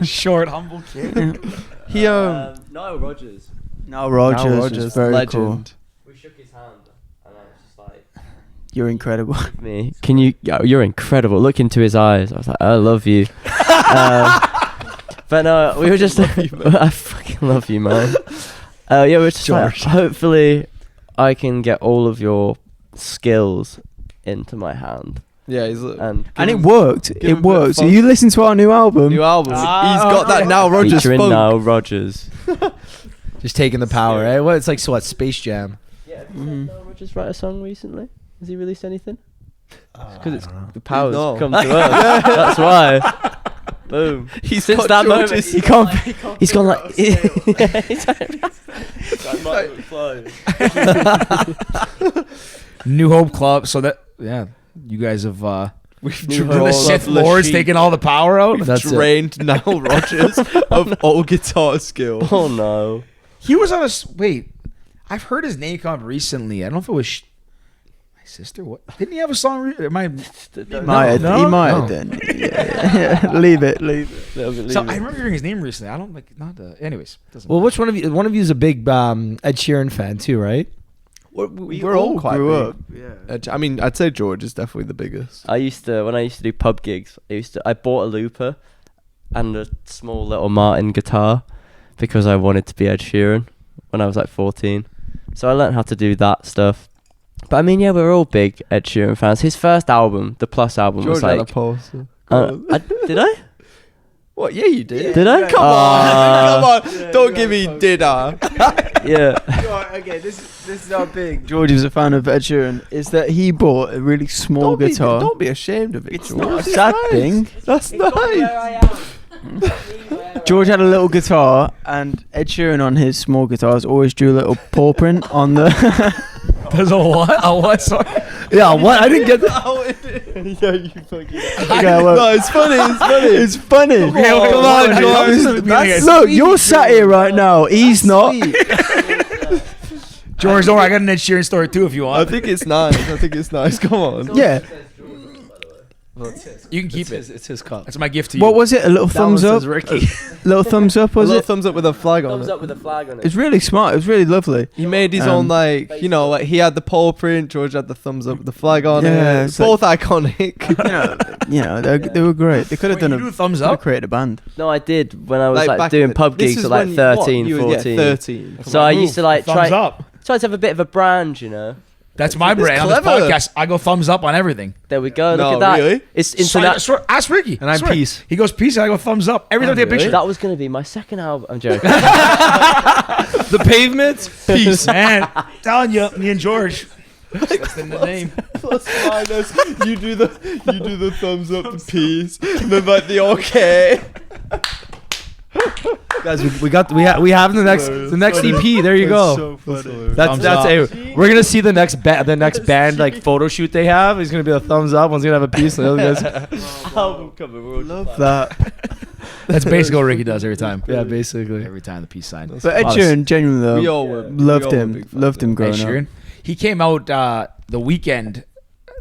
Short, humble kid. He Niall Rodgers. Now Rogers was very legend. cool. We shook his hand, and I was just like, You're incredible. "Me, can you? You're incredible." Look into his eyes. I was like, "I love you." But no, we were just. I fucking love you, man. Yeah, we were just like, hopefully, I can get all of your skills into my hand. Yeah, and it worked. It him a bit worked. of So fun. you listen to our new album. He's got that Niall Rodgers Featuring funk. Niall Rodgers. Just taking the power, right? Well, it's like Space Jam. Yeah, have you heard Niall Rodgers write a song recently? Has he released anything? Because it's the power's come to us. That's why. Boom. He's Since got that moment, George's- he can't. He's gone like. New Hope Club. So that you guys have We've the Sith Lord's taking all the power out. We've drained Niall Rodgers of all guitar skill. Oh no. He was on wait. I've heard his name come up recently. I don't know if it was my sister. What didn't he have a song? He might have done. Yeah. Leave it. So I remember hearing his name recently. I don't like not. Anyways, Well, which one of you? One of you is a big Ed Sheeran fan too, right? We're all quite grew big. up. Yeah. I mean, I'd say George is definitely the biggest. When I used to do pub gigs, I bought a looper and a small little Martin guitar because I wanted to be Ed Sheeran when I was like 14. So I learned how to do that stuff. But I mean, yeah, we're all big Ed Sheeran fans. His first album, the Plus album, George was had a like. poster. Did I? What? Yeah, you did. Did I? Come on. Don't give me did I? Yeah. Okay, this is how big George is a fan of Ed Sheeran. Is that he bought a really small guitar. Don't be ashamed of it. It's not a sad thing. That's nice. George had a little guitar, and Ed Sheeran on his small guitars always drew a little paw print on the. There's a what? A what? Sorry. Yeah, what? I didn't get that. Yeah, you fucking. Okay, well, No, it's funny. it's funny. Okay, Come on, George. Look, you're sat here right now. He's not. George, don't worry, I got an Ed Sheeran story too if you I want. think it's nice. Come on. Yeah. You can keep it. It's his cup. That's my gift to you. What was it? A little thumbs up? Ricky. Little thumbs up, A was little it? thumbs up with a flag on Thumbs it. up with a flag on it. It's really smart. It was really lovely. He made his own like he had the paw print. George had the thumbs up with the flag on Yeah, it. it's Both iconic. They were great. They could have Wait, done you a do a thumbs could have up? created a band. No, I did when I was like back doing in the- pub this gigs is at like when 13, you were, 14. 13. Come So on. I used to like thumbs try up. to have a bit of a brand, you know. That's my brand on this clever. podcast. I go thumbs up on everything. There we go. No, Look at that. really? It's So I international. swear, ask Ricky. And I'm Swear. peace. He goes peace, and I go thumbs up. Every time I take a really? picture. That was going to be my second album. I'm joking. The pavements. Peace, man. Telling you, me and George. That's the name. Plus minus. You do the thumbs up, the peace, and then like the okay. Guys, we have the next EP. There you go. That's Thumbs up. we're gonna see the next band like photo shoot they have. It's gonna be a thumbs up. One's gonna have a piece. The other guy's Album cover. Love that. That's basically what Ricky does every time. yeah, basically. Every time the peace sign. But Ed Sheeran, genuinely We though, all were. loved him. Loved him Ed growing Sheeran. up. He came out the weekend.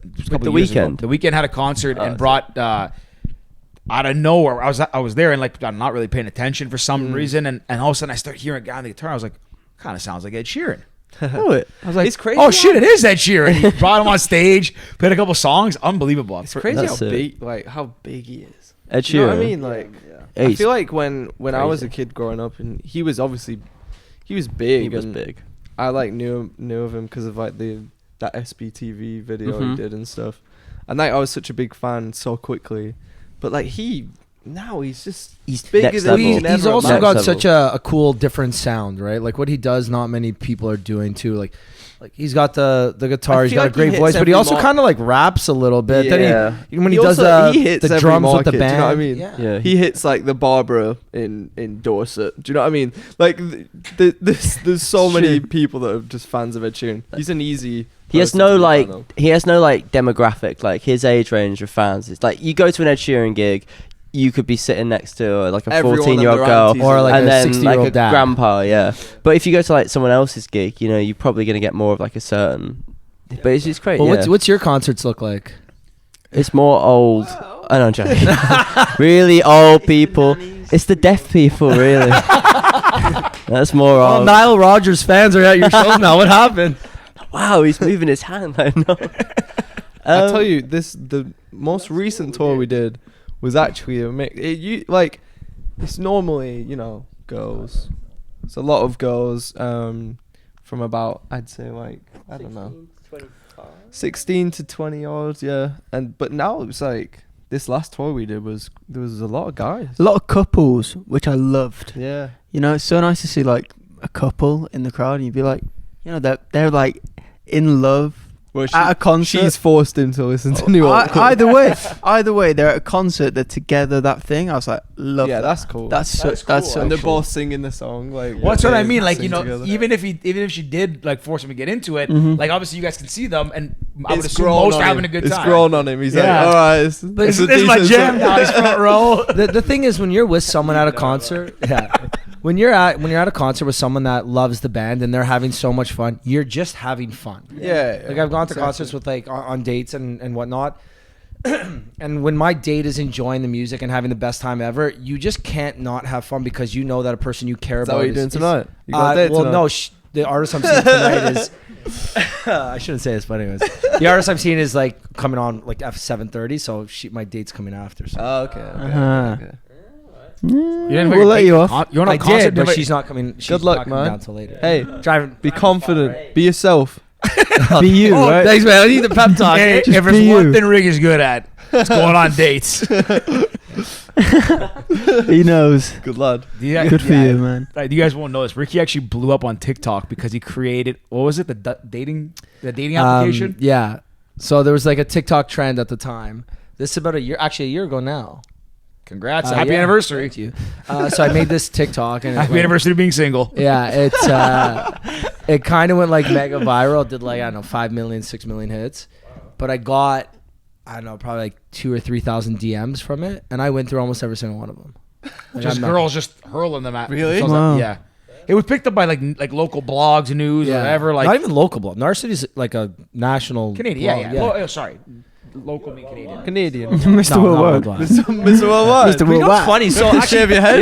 The Weeknd? The Weeknd had a concert and brought out of nowhere. I was there and like I'm not really paying attention for some reason, and all of a sudden I start hearing a guy on the guitar. I was like, kind of sounds like Ed Sheeran. I was like, It's crazy. Oh shit, it is Ed Sheeran. He brought him on stage, played a couple songs. Unbelievable. It's crazy That's how it. big he is. Ed You know what I Sheeran. mean? Like, Yeah, I he's feel like when I was a crazy. kid growing up, and he was big. He was and big. I like knew of him because of like that SBTV video he Mhm. did and stuff. And like I was such a big fan so quickly, but like he's bigger next than level. we can He's ever also imagine. got Next such a cool, different sound, right? Like what he does, not many people are doing too. Like he's got the guitar, I he's feel got like a great he hits voice, but he every also mar- kind of like raps a little bit. Yeah. Then when he He does also- he hits the every drums with the market, do band, you know what I mean? Yeah. He hits like the Barbara in Dorset. Do you know what I mean? Like there's so many people that are just fans of Ed Sheeran. He's an easy. He has person no to be a like fan of. he has no like demographic, like his age range of fans. It's like you go to an Ed Sheeran gig, you could be sitting next to like a Everyone and 14-year-old their girl aunties or like and a then 60-year-old like a dad. grandpa, yeah. But if you go to like someone else's gig, you know, you're probably gonna get more of like a certain. But it's just great. Well, yeah. what's your concerts look like? It's more old. I don't know, I'm joking. Really old people. It's the deaf people, really. That's more Oh, old. Nile Rodgers fans are at your shows now. What happened? Wow, he's moving his hand. I know. I tell you, the most recent tour we did was actually a mix. It's normally girls. It's a lot of girls from about I'd say like I don't know 16 to 20 odd, yeah. But now it's like this last tour we did there was a lot of guys. A lot of couples, which I loved. Yeah. You know, it's so nice to see like a couple in the crowd, and you'd be like, you know, they're like in love Well, at a concert. she's forced him to listen to New York. Either way, they're at a concert. They're together. That thing, I was like, love. Yeah, that. that's cool. That's so. And they're cool. both singing the song. Like Well, that's what I mean. Like, sing you know, together. even if she did like force him to get into it, Mhm. like obviously you guys can see them, and I would It's assume grown most on are having him. a good It's time. grown on him. He's Yeah. like, all right, This is my decent jam song." now. He's front row. The thing is, when you're with someone at a concert, when you're at a concert with someone that loves the band and they're having so much fun, you're just having fun. Yeah. Like I've gone to concerts with like on dates and whatnot. And when my date is enjoying the music and having the best time ever, you just can't not have fun because you know that a person you care Is that about what you're doing tonight? You got a date well, tonight? no, the artist I'm seeing tonight is. I shouldn't say this, but anyways, the artist I'm seeing is like coming on like at 7:30, so my date's coming after. So. Oh, okay. Uh-huh. okay. You didn't We'll let you off. You're on I a concert, did, but never- she's not coming. She's Good luck, not coming man. down till later. Hey, driving. be confident. Be yourself. Be you, right? Thanks, man. I need the pep talk. Hey, Just if there's be one you. thing Rick is good at, it's going on dates. He knows. Good lad. Yeah, Good for you, man. Right, you guys won't know this. Ricky actually blew up on TikTok because he created, what was it, the dating application? Yeah. So there was like a TikTok trend at the time. This is about a year ago now. Congrats. Happy anniversary. Thank you. So I made this TikTok. And Happy anniversary of being single. Yeah, it's it kind of went like mega viral. It did like, I don't know, 5 million, 6 million hits. But I got, I don't know, probably like 2,000 or 3,000 DMs from it. And I went through almost every single one of them. Like, Just girls just hurling them at me. Really? So I was Wow. like, yeah. It was picked up by like local blogs, news, or whatever. Like not even local blog. Narcity's like a national Canadian. blog, Yeah. Sorry. Local mean Canadian. Canadian. Mr. No, Worldwide. not Mr. Worldwide. Mr. You know what's Worldwide. funny? So actually, Shave your head.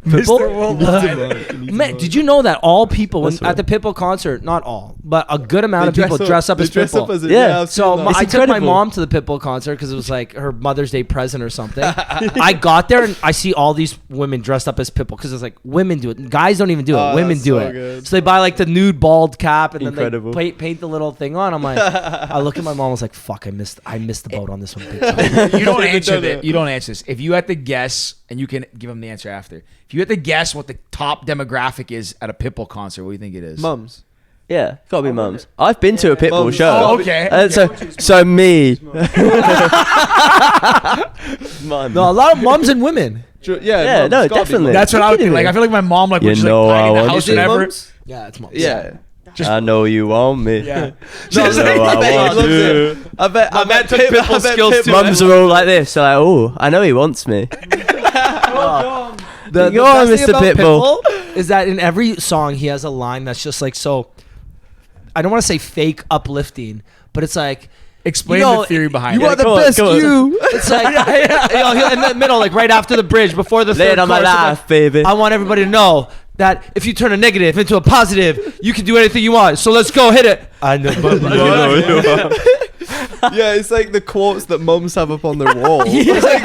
Pitbull? Man, did you know that all people at the Pitbull concert, not all, but a good amount of people dress up as Pitbull? Yeah. So It's I took my incredible. mom to the Pitbull concert because it was like her Mother's Day present or something. I got there and I see all these women dressed up as Pitbull because it's like women do it, guys don't even do it, Oh, women that's do so it. good. So they buy like the nude bald cap and Incredible. then they paint the little thing on. I'm like, I look at my mom, I was like, fuck, I missed the boat on this one. Big time. You don't answer that. You don't answer this. If you had to guess, and you can give them the answer after. If you had to guess what the top demographic is at a Pitbull concert, what do you think it is? Mums. Yeah, gotta be mums. I've been to a Pitbull Mums. show. Oh, okay. So me. Mum. No, a lot of moms and women. Yeah, no, definitely. That's what I would Kidding think. me? Like I feel like my mom would You just know like I hide in the want house you and to ever. Yeah, it's moms. Yeah. I know you want me. Yeah. I know I want you. I bet Pitbull skills too. Mums are all like this. So like, oh, I know he wants me. The Go on, best thing Mr. about Pitbull. is that in every song he has a line that's just like so. I don't want to say fake uplifting, but it's like Explain You know, the theory behind you it. are the come on, best come on. you. It's like you know, in the middle, like right after the bridge, before the Lay third it on my chorus, it's life, like, baby. I want everybody to know that if you turn a negative into a positive, you can do anything you want. So let's go hit it. I know, but Yeah, it's like the quotes that mums have up on their wall. It's like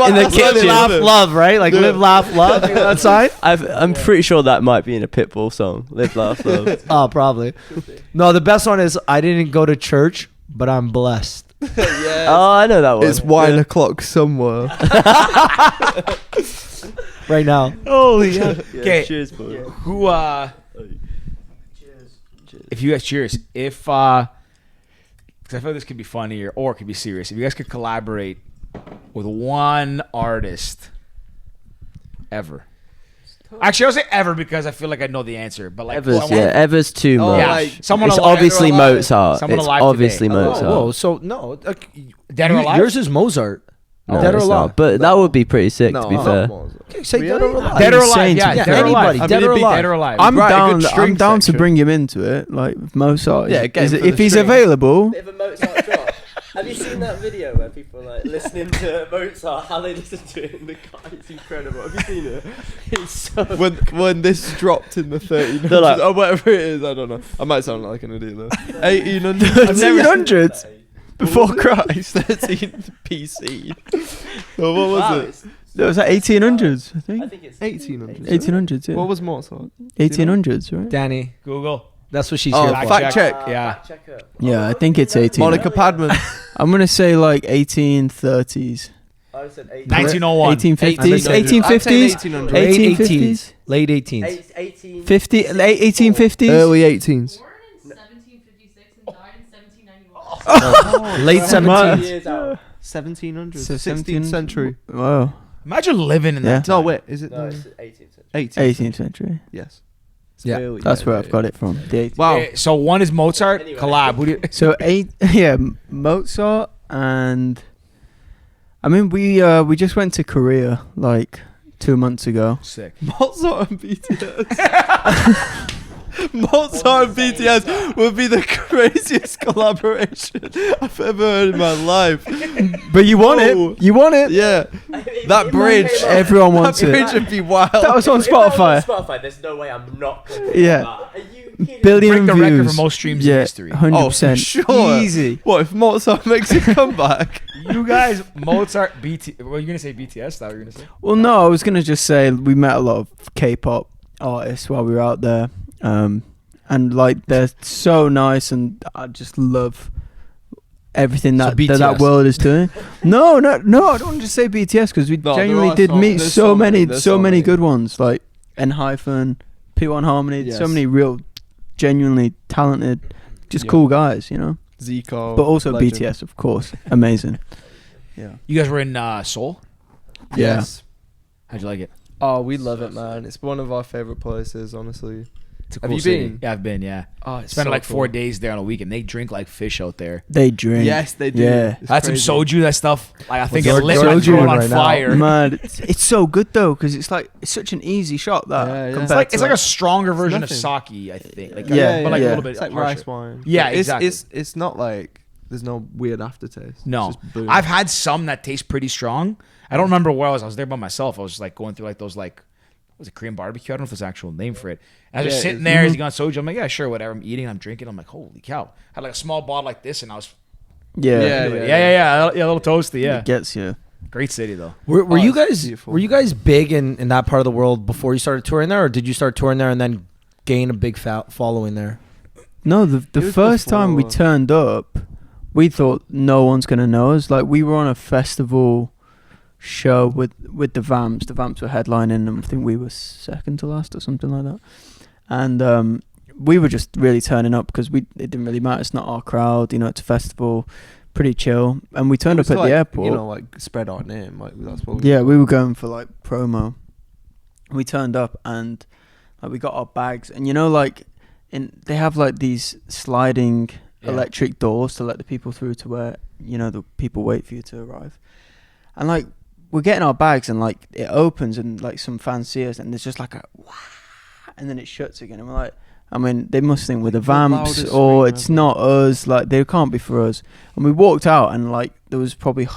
In the live, kitchen. laugh, love, right? Like live, laugh, love. You know that sign? I'm pretty sure that might be in a Pitbull song. Live, laugh, love. Oh, probably. No, the best one is I didn't go to church, but I'm blessed. Oh, I know that one. It's 1 o'clock somewhere. Right now. Holy yeah. Yeah, Okay. cheers, boy. Who if you guys cheers, if because I feel like this could be funny or it could be serious. If you guys could collaborate with one artist ever. Actually, I'll say ever because I feel like I know the answer. But like Ever's, yeah, Ever's too much. yeah, like, someone It's alive, obviously dead or alive. Mozart. Someone It's alive obviously today. Mozart. Whoa, so no. Dead or alive? Yours is Mozart. No, Dead or it's alive? not. But that would be pretty sick, to be No, fair. Okay, say Really? dead or alive. Dead or alive? Insane Yeah, to be dead fair. or alive. Anybody, dead or alive. Dead or alive. I'm Right, a down. good I'm string down to section. bring him into it, like with Mozart. Yeah, get him for if the he's string. available. Bit of a Mozart drop. Have you seen that video where people like listening to Mozart, how they listen to it in the car? It's incredible. Have you seen it? It's so. When this dropped in the 1300s They're like- or whatever it is, I don't know. I might sound like an idiot though. 1800s. 1300s before Christ. 13 PC. So what was it? That was like 1800s, I think. I think it's 1800s. 1800s, yeah. What was Mozart? 1800s, right? Danny, Google. that's what she's Oh, here Fact for. fact check. Yeah. Checker. Yeah, I think it's 18. Monica Padman. I'm gonna say like 1830s, I said 1901. 1850s, 1850s. 1850s, Late 1850s, Late 18s. 18. 50, late 1850s. Early 18s. Born in 1756 and died in 1791. Late 17s. Years out. 1700s. So 16th century. Wow, Imagine living in Yeah. that. No, wait. Is it No, the it's 18th century. 18th? 18th century. Yes. Yeah. That's where I've got it from. The 18th. Wow. Okay, so one is Mozart Anyway. collab. Who do you, So Mozart and I mean we just went to Korea like 2 months ago. sick. Mozart and BTS. Mozart and BTS would be the craziest collaboration I've ever heard in my life. But you want Whoa. it. You want it. Yeah. That bridge. Everyone wants That it. bridge would be wild. That was on If that was Spotify. Spotify, there's no way I'm not. Yeah. Are you kidding? Billion Break the views. record for most streams in Yeah, history. 100%. Oh, for sure. Easy. What if Mozart makes a comeback? You guys, Mozart, BT. Were you gonna say BTS? That what you were gonna say? Well, no, I was gonna just say we met a lot of K-pop artists while we were out there, and like they're so nice, and I just love everything So that BTS. world is doing. No, I don't want to just say BTS because we No, genuinely there are did so- meet there's so so many, many, so many there's so good ones like N-Hyphen, P1 Harmony, so Yes. many real, genuinely talented, just Yeah. cool guys, you know. Zico. But also legend. BTS, of course, amazing. Yeah. You guys were in Seoul. Yes. How'd you like it? Oh, we love it, man. It's one of our favorite places, honestly. It's a Have cool you city. been? Yeah, I've been. Yeah, Oh, it's spent so like 4 cool. days there on a weekend. They drink like fish out there. They drink. Yes, they do. Yeah. It's I had some crazy. soju. That stuff. Like I think What's it lit George my doing throat on right now? fire. Man, it's so good though because it's such an easy shot that Yeah, yeah. compared It's to like a stronger version of nothing. sake. I think. Like, Yeah, but like yeah. a little bit It's like harsher. rice wine. Yeah, But exactly. It's not like there's no weird aftertaste. No, It's just boom. I've had some that taste pretty strong. I don't remember where I was. I was there by myself. I was just like going through like those like was it Korean barbecue? I don't know if there's an actual name for it. And I was Yeah, just it sitting is. there as he got soju. I'm like, yeah, sure, whatever. I'm eating, I'm drinking. I'm like, holy cow! I had like a small bottle like this, and I was yeah, Yeah. a little toasty. Yeah, It gets you. great city though. Were Oh, you it's guys beautiful. were you guys big in that part of the world before you started touring there, or did you start touring there and then gain a big following there? No, the It was first time we before- turned up, we thought no one's gonna know us. Like we were on a festival show with the Vamps. The Vamps were headlining, and I think we were second to last or something like that. And we were just really turning up because it didn't really matter. It's not our crowd, you know. It's a festival, pretty chill. And we turned It up was at like, the airport. You know, like spread our name. Like that's what. We Yeah, we were going for like promo. We turned up and like we got our bags, and you know, like they have like these sliding Yeah. electric doors to let the people through to where the people wait for you to arrive. And like we're getting our bags, and like it opens, and like some fans see us, and there's just like a wah, and then it shuts again, and we're like, I mean, they must think we're the The Vamps, loudest or scream it's ever. not us. Like they can't be for us. And we walked out, and like there was probably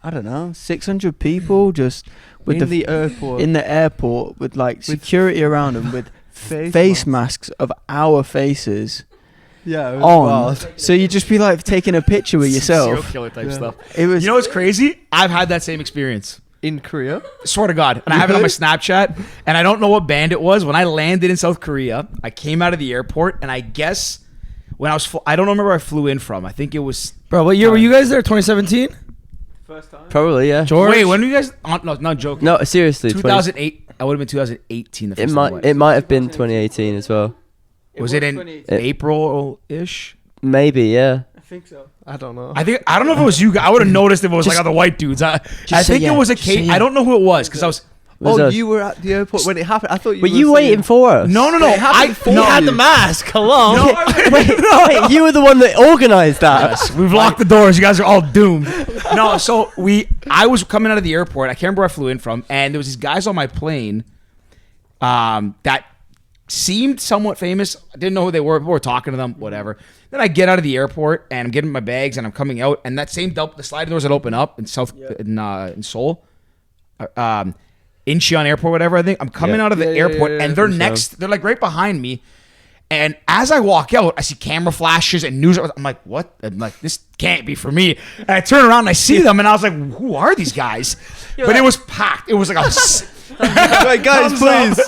I don't know 600 people just with in the airport. in the airport with like security around them with face masks of our faces yeah, it was on. wild. So you just be like taking a picture with Serial yourself. killer type Yeah. stuff. It was You know what's crazy? I've had that same experience. In Korea. Swear to God. And I have it on my Snapchat. And I don't know what band it was. When I landed in South Korea, I came out of the airport, and I guess when I was, I don't remember where I flew in from. I think it was. Bro, what year were you guys there? 2017? Probably, yeah. George? Wait, when were you guys? No, not joking. No, seriously. 2008. I would have been 2018. The It first time I might have been 2018 as well. was it in April-ish? Maybe, yeah. I think so. I don't know. I don't know if it was you guys. I would have noticed if it was like Just- other white dudes. I say think yeah. it was a Just say Kate. yeah. I don't know who it was because I was. Was Oh, us. you were at the airport when it happened. I thought you Were were you waiting for us? No. It happened before no, you. mask. Hello. No, Wait, you were the one that organised that. Yes, we've locked the doors. You guys are all doomed. No, so I was coming out of the airport. I can't remember where I flew in from, and there was these guys on my plane, that seemed somewhat famous. I didn't know who they were. People were talking to them, whatever. Then I get out of the airport and I'm getting my bags and I'm coming out, and that same the sliding doors that open up in in Seoul, Incheon Airport, whatever. I think I'm coming Yeah. out of the Yeah, airport, yeah, and they're Incheon. next. They're like right behind me. And as I walk out, I see camera flashes and news. I'm like, what? I'm like, this can't be for me. And I turn around and I see them, and I was like, who are these guys? But it was packed. It was like Wait, guys, please.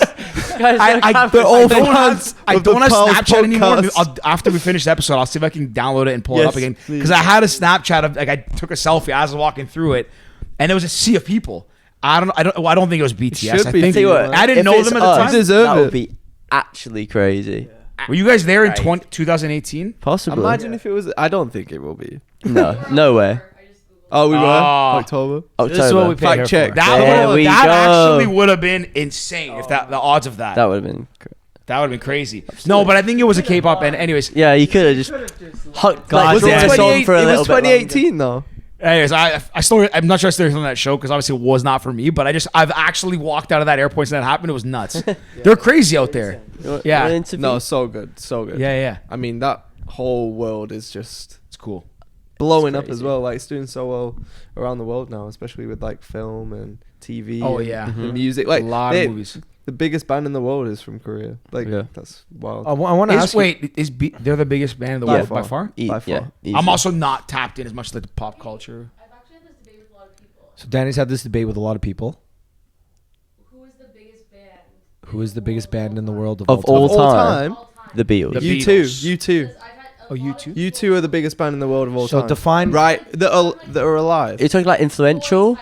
I They're all don't fans have, I of the don't have Pals Snapchat anymore. podcast. After we finish the episode, I'll see if I can download it and pull it Yes, up again. please. Because I had a Snapchat of like I took a selfie as I was walking through it, and there was a sea of people. I don't think it was BTS. should I be think Tell you what, I didn't if know it's them at the us, time. Deserve that it. would be actually crazy. Were you guys there in 2018? Possibly. Imagine if it was. I don't think it will be. No way. I just Googled. Oh, we were Oh. October. October. This is what we pay Fact her check. for. That we that go. actually would have been insane if the odds of that. That would have been. That would have been crazy. No, but I think it was a K-pop band. Anyways, Yeah, you could have just God like, damn. put us on for a It little was bit longer. 2018 though. anyways, I'm not sure I still on that show because obviously it was not for me. But I've actually walked out of that airport since that happened. It was nuts. They're crazy out there. Yeah. An interview? No, so good, so good. Yeah. I mean, that whole world is just It's cool. blowing up crazy. as well. Like it's doing so well around the world now, especially with like film and TV. Oh, and yeah. the music. Like a lot they- of movies. The biggest band in the world is from Korea. Like Yeah. that's wild. I want to ask you. They're the biggest band in the By world far. by far? E- by yeah, far. easy. I'm also not tapped in as much to the pop culture. I've actually had this debate with a lot of people. So Danny's had this debate with a lot of people. Who is the biggest band? Who is the biggest band in the world Of all Of all time. time, All time. The Beatles. The you too. Beatles. You too. Because I've had Oh, U2? U2 are the biggest band in the world of all So time. define Right, that are alive. You're talking like influential?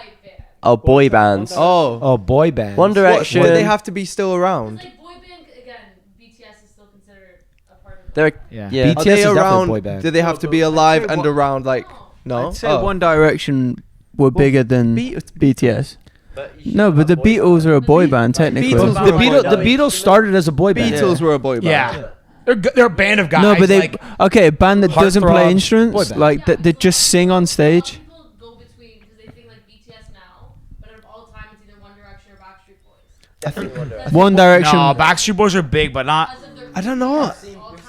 Oh, boy bands. Oh, boy band. One what, Direction. do they have to be still around? It's like boy band again. BTS is still considered a part of. They're Yeah. BTS Are they is definitely a around? boy band. Do they have to be alive and around? Like no. I'd say One Direction were bigger than BTS. No, but the Beatles are a boy band technically. Beatles The Beatles started as a boy band. Beatles were a boy band. Yeah. They're a band of guys. No, but they like, okay, a band that doesn't play Heartthrobs, boy instruments, band. like that just sing on stage. People go between because they think like BTS now, but out of all time it's either One Direction or Backstreet Boys. One Direction. no, Backstreet Boys are big, but not Because of their I don't know. all-time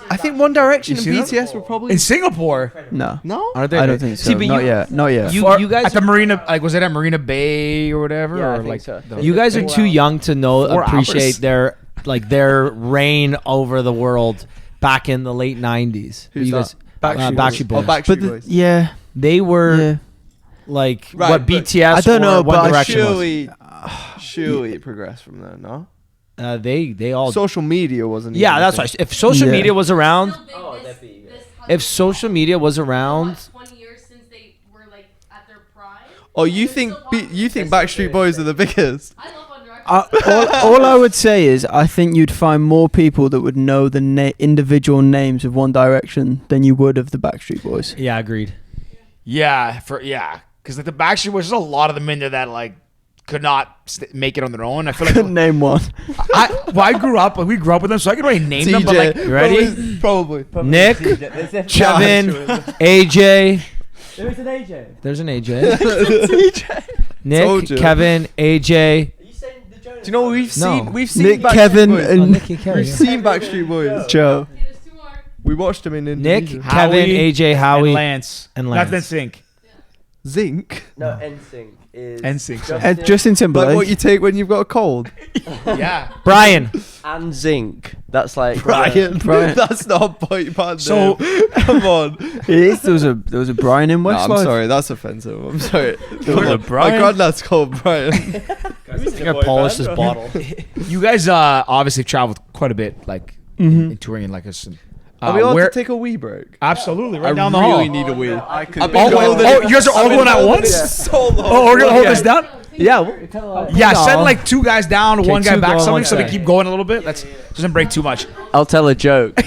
I think One Direction You and see that? BTS were probably in Singapore. No, no. Aren't they? I don't think so. See, but Not yet. Not yet. You guys at the Marina, like was it at Marina Bay or whatever? Yeah, I or think like so. You guys are too young to know 4 appreciate hours. their reign over the world back in the late 90s. Who's you that? guys Backstreet Boys. Oh, Backstreet but Boys. yeah, They were yeah. like Right, what but BTS I don't know, or One but Direction was. Surely it progressed from there. No. They all Social media wasn't. yeah, even a that's thing. right. If social Yeah. media was around, Still big, that'd be- if social media was around, What, 20 years since they were like at their prime. Oh, you They're think still popular. you think Backstreet Boys are the biggest? I love One Direction. all I would say is I think you'd find more people that would know the individual names of One Direction than you would of the Backstreet Boys. yeah, agreed. Because like the Backstreet Boys, there's a lot of them in there that like could not make it on their own. I feel like Couldn't name one. I grew up, like we grew up with them, so I could already name them. But like, You ready? Probably. Nick, Kevin, AJ. There's an AJ. There's an AJ. Nick, Told you. Kevin, AJ. Are you saying the Jonas? Do you know what we've No. seen? We've seen Nick, Backstreet Kevin, Boys. and Nick and Kevin. We've seen Backstreet Boys. Joe. Okay, there's 2 more. We watched them in Nick, Indonesia. Kevin, AJ, and Howie, Lance, and Not Lance. Sync. Zinc. No, NSYNC is NSYNC. Justin Timberlake. Like what you take when you've got a cold. Yeah. Brian. and Zinc. That's like Brian. Brian. That's not a boy band. So- name. Come on. It is. There was a Brian in No, Westlife. I'm sorry. That's offensive. I'm sorry. There was a My Brian? granddad's called Brian. I think I polished this bottle. You guys obviously traveled quite a bit, like Mhm. in touring, like us. Are we allowed where? to take a wee break? Absolutely, right I down the really hall. need a wee. I could I've been Oh, holding oh, it- you guys are all I've been going at holding once? it so long. Oh, we're gonna hold this down. Yeah. Yeah, send like 2 guys down, Okay, 1 guy 2 back, go on something, one so they side. keep going a little bit. That's doesn't break too much. I'll tell a joke.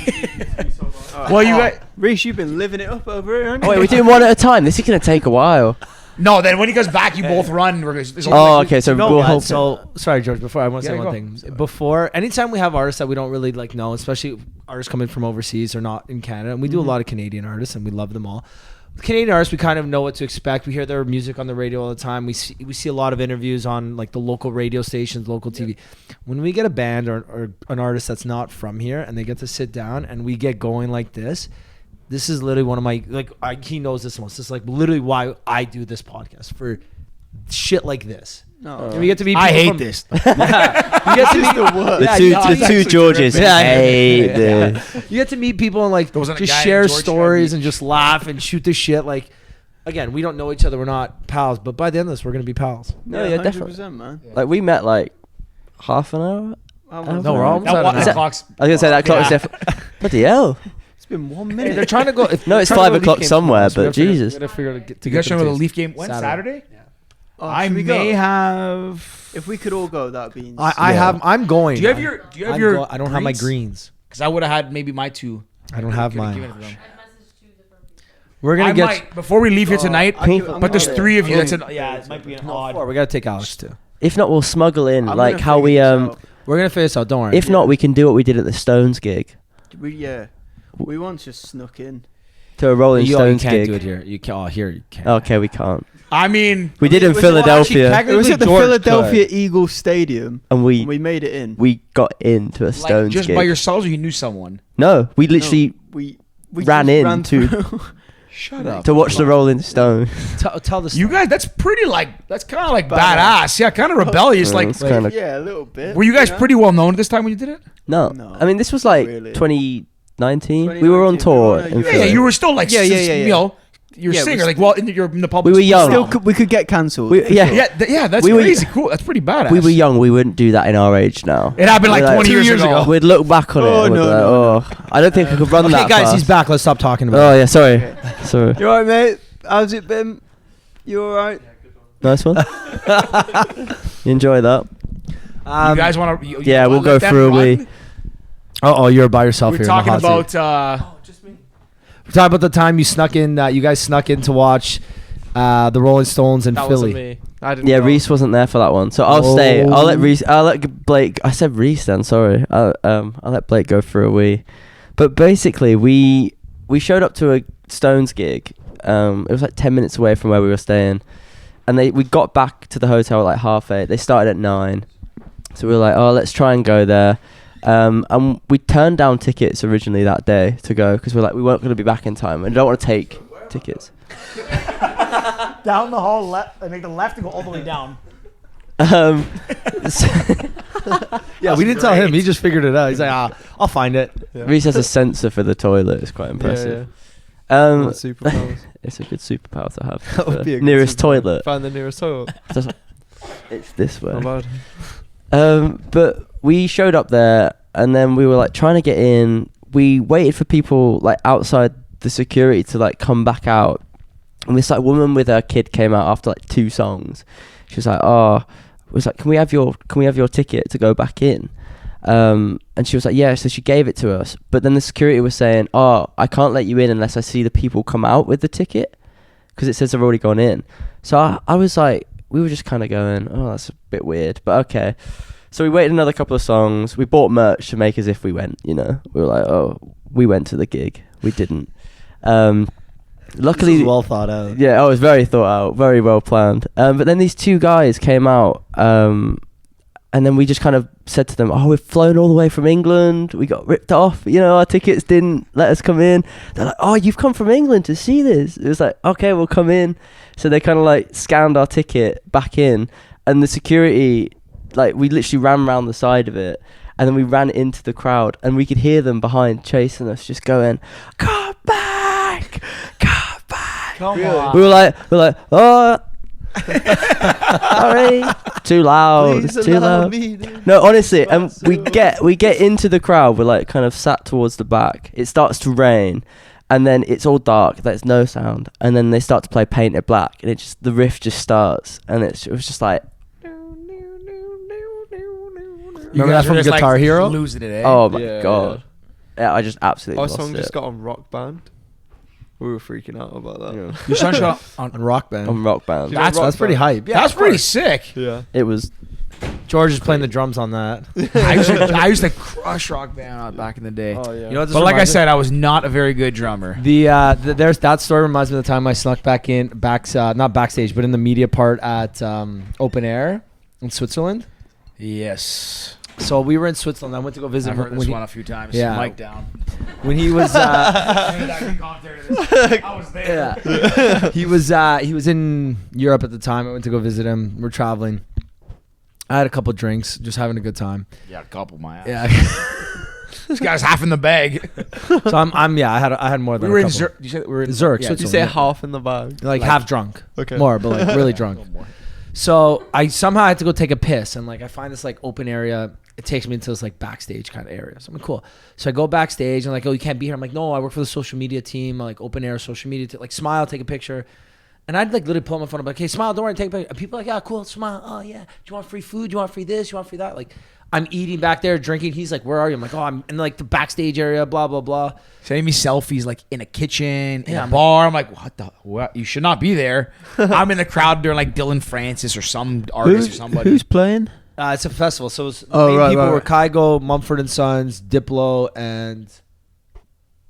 Well, you guys. Reece, you've been living it up over here. haven't Oh, wait, you? we're doing one at a time. This is gonna take a while. No, then when he goes back, you both run. There's a- Oh, okay. So No, we'll yeah, hope. so sorry, George. Before I want to say Yeah, one go. thing. Before, anytime we have artists that we don't really like know, especially artists coming from overseas or not in Canada, and we do a lot of Canadian artists, and we love them all. With Canadian artists, we kind of know what to expect. We hear their music on the radio all the time. We see a lot of interviews on like the local radio stations, local TV. When we get a band or an artist that's not from here, and they get to sit down and we get going like this. This is literally one of my he knows this most. This is like literally why I do this podcast for shit like this. No. And we get to meet. I people hate from- this. You get to meet The two Georges Yeah, hate yeah. this. You get to meet people and like There wasn't a just guy share named George stories Kennedy. and just laugh and shoot the shit. Like again, we don't know each other. We're not pals, but by the end of this, we're gonna be pals. No, yeah, definitely. 100%, man. Like we met like half an hour. No, we're almost That at one- an that hour. clock's. I was gonna say that clock is Yeah. definitely. Bloody hell! It's been 1 Hey, minute. they're trying to go. If No, it's trying to 5 go to o'clock Leaf game somewhere, tomorrow, so we but gotta figure- Jesus. we gotta figure out to You guys get remember the tickets. Leaf game? When? Saturday? Oh, I should we may go? have. If we could all go, that'd be. I have. I'm going. Do you have your? Do you have I'm your? go- I don't have my greens. Because I would have had maybe my 2. I don't have Could've given mine. it to them. I've messaged 2 different people. We're gonna I get. might before we leave here tonight. Painful. But there's 3 of you. That's Oh. yeah. It might be an odd. We gotta take Alex too. If not, we'll smuggle in I'm like gonna how figure we this out. We're gonna figure this out. Don't worry. If not, we can do what we did at the Stones gig We once just snuck in. to a Rolling you Stones can't gig. do it here. You can. Oh, here you can. Okay, we can't. I mean, We did in was- Philadelphia, actually, It was at the George Philadelphia Eagles Stadium, and and we we made it in. got into a like Stones just gig. by yourselves, or you knew someone. No, we literally we ran just in to- through. Shut up. to watch the Rolling Stones. Tell the You guys, that's pretty like that's kind of like Badass. badass. Yeah, kind of rebellious. Like, It's kinda- Yeah, a little bit. were you guys know? pretty well known at this time when you did it? no. No, I mean, this was like really. 2019. We were on 2019, tour we were on in a- Yeah, Philly. you were still like, Yeah. you know, You're a Yeah, singer. we Like, well, you're in the public. We were young. Still, we could get cancelled. Yeah, that's We were- crazy. Cool. That's pretty badass. We were young. We wouldn't do that in our age now. It happened like We're 20 years ago. We'd look back on it. Oh, And we'd no, be like, no, I don't think I could run Okay, that guys, fast. he's back. Let's stop talking about Oh it. yeah, sorry. Sorry. You alright, mate? How's it been? You alright? Nice one. You enjoy that? You guys want to? Yeah, we'll go through a wee. Oh, you're by yourself We're here. talking in the hot about. seat. We're talking about the time you snuck in. You guys snuck in to watch the Rolling Stones in That Philly. wasn't me. I didn't. Yeah, go. Reece wasn't there for that one, so I'll stay. I'll let Oh. Reece. I'll let Blake. I said Reece then. Sorry. I'll let Blake go through a wee. But basically, we showed up to a Stones gig. It was like 10 minutes away from where we were staying, and we got back to the hotel at like 8:30. They started at 9, so we were like, oh, let's try and go there. And we turned down tickets originally that day to go because we're like, we weren't going to be back in time and don't want to take tickets. Down the hall, and make the left and go all the way down. So- Yeah, we didn't tell him. He just figured it out. He's like, I'll find it. Reece has a sensor for the toilet. It's quite impressive. What superpowers? It's a good superpower to have. That would The be a good nearest superpower. toilet. Find the nearest toilet. It's this way. Not bad. But we showed up there, and then we were like trying to get in. We waited for people like outside the security to like come back out, and this like woman with her kid came out after like 2 songs. She was like, can we have your ticket to go back in? And she was like, yeah. So she gave it to us, but then the security was saying, I can't let you in unless I see the people come out with the ticket, because it says they've already gone in. So I was like, we were just kind of going, oh, that's a bit weird, but okay. So we waited another couple of songs. We bought merch to make as if we went, We were like, oh, we went to the gig. We didn't. Luckily, This is well thought out. yeah, it was very thought out, very well planned. But then these 2 guys came out, and then we just kind of said to them, oh, we've flown all the way from England. We got ripped off. Our tickets didn't let us come in. They're like, oh, you've come from England to see this. It was like, okay, we'll come in. So they kind of like scanned our ticket back in, and the security, like, we literally ran around the side of it, and then we ran into the crowd, and we could hear them behind chasing us, just going, come back, come back. Come on. We were like, oh, sorry, too loud, Please it's too allow loud. me to- No, honestly, and we get into the crowd. We're like kind of sat towards the back. It starts to rain, and then it's all dark. There's no sound, and then they start to play Paint It Black, and the riff just starts, and it was just like, Remember that from Guitar Hero? Losing it, eh? oh my Yeah, god, yeah, I just absolutely Our lost song it. just got on Rock Band. We were freaking out about that. Yeah. Your son shot on. On Rock Band. On Rock Band. Yeah. That's pretty hype. Yeah, That's of pretty course. sick. Yeah. It was. George is playing the drums on that. I used to crush Rock Band back in the day. Oh yeah. You know what this But like I reminds me- said, I was not a very good drummer. there's that story reminds me of the time I snuck not backstage, but in the media part at Open Air in Switzerland. Yes. So we were in Switzerland. I went to go visit I've heard him this when one a few times. Yeah. Mic down. he was. I was there. Yeah. he was in Europe at the time. I went to go visit him. We're traveling. I had a couple drinks, just having a good time. Yeah, a couple my ass. Yeah. This guy's half in the bag. So I had more We than were a in couple. Zurich. You said we were in Zurich, Yeah, You Switzerland. say Yeah. half in the bag. Like half drunk. Okay. More, but like really drunk. So I somehow had to go take a piss, and like I find this like open area. It takes me into this like backstage kind of area. So I'm like, cool. So I go backstage and like, oh, you can't be here. I'm like, no, I work for the social media team, like open air social media. Like smile, take a picture. And I'd like literally pull up my phone. I'm like, hey, smile, don't worry, take a picture. And people are like, yeah, cool, smile. Oh yeah, do you want free food? Do you want free this? Do you want free that? Like, I'm eating back there, drinking. He's like, where are you? I'm like, oh, I'm in like the backstage area, blah blah blah. Sending me selfies like in a kitchen, in Yeah, a I'm bar. I'm like, what? You should not be there. I'm in the crowd during like Dylan Francis or some artist or somebody. Who's playing? It's a festival, so the Oh, main right, people right, were right. Kygo, Mumford & Sons, Diplo, and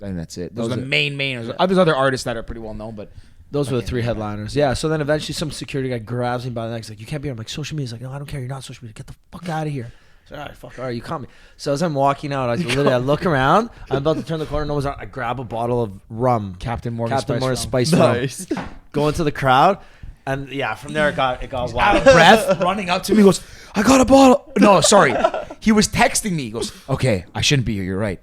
And that's it. Those are Those the are- main. There's other artists that are pretty well known, but those were the 3 headliners. Yeah, so then eventually some security guy grabs me by the neck. He's like, you can't be here. I'm like, social media. He's like, no, I don't care. You're not social media. Get the fuck out of here. So, all right, fuck, all right, you caught me. So as I'm walking out, I look around. I'm about to turn the corner. No one's around. I grab a bottle of rum. Captain Morgan Spice rum. rum. Nice. Go into the crowd. And yeah, from there it got Out wild. of breath, running up to me, goes, I got a bottle. No, sorry. He was texting me. He goes, okay, I shouldn't be here. You're right.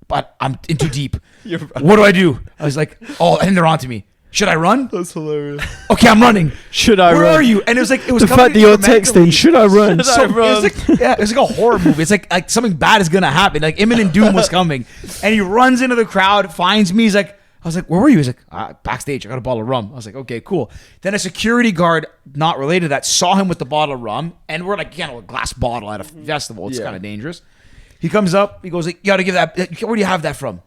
But I'm in too deep. You're right. What do I do? I was like, oh, and they're on to me. Should I run? That's hilarious. Okay, I'm running. Should I Where run? are you? And it was like it was The coming fact that to you're me mentally. texting, should I run? So it was like, yeah, it was like a horror movie. It's like something bad is gonna happen. Like imminent doom was coming, and he runs into the crowd, finds me. He's like, I was like, where were you? He's like, backstage. I got a bottle of rum. I was like, okay, cool. Then a security guard, not related to that, saw him with the bottle of rum, and we're like, a glass bottle at a festival. It's kind of dangerous. He comes up. He goes, like, you got to give that. Where do you have that from?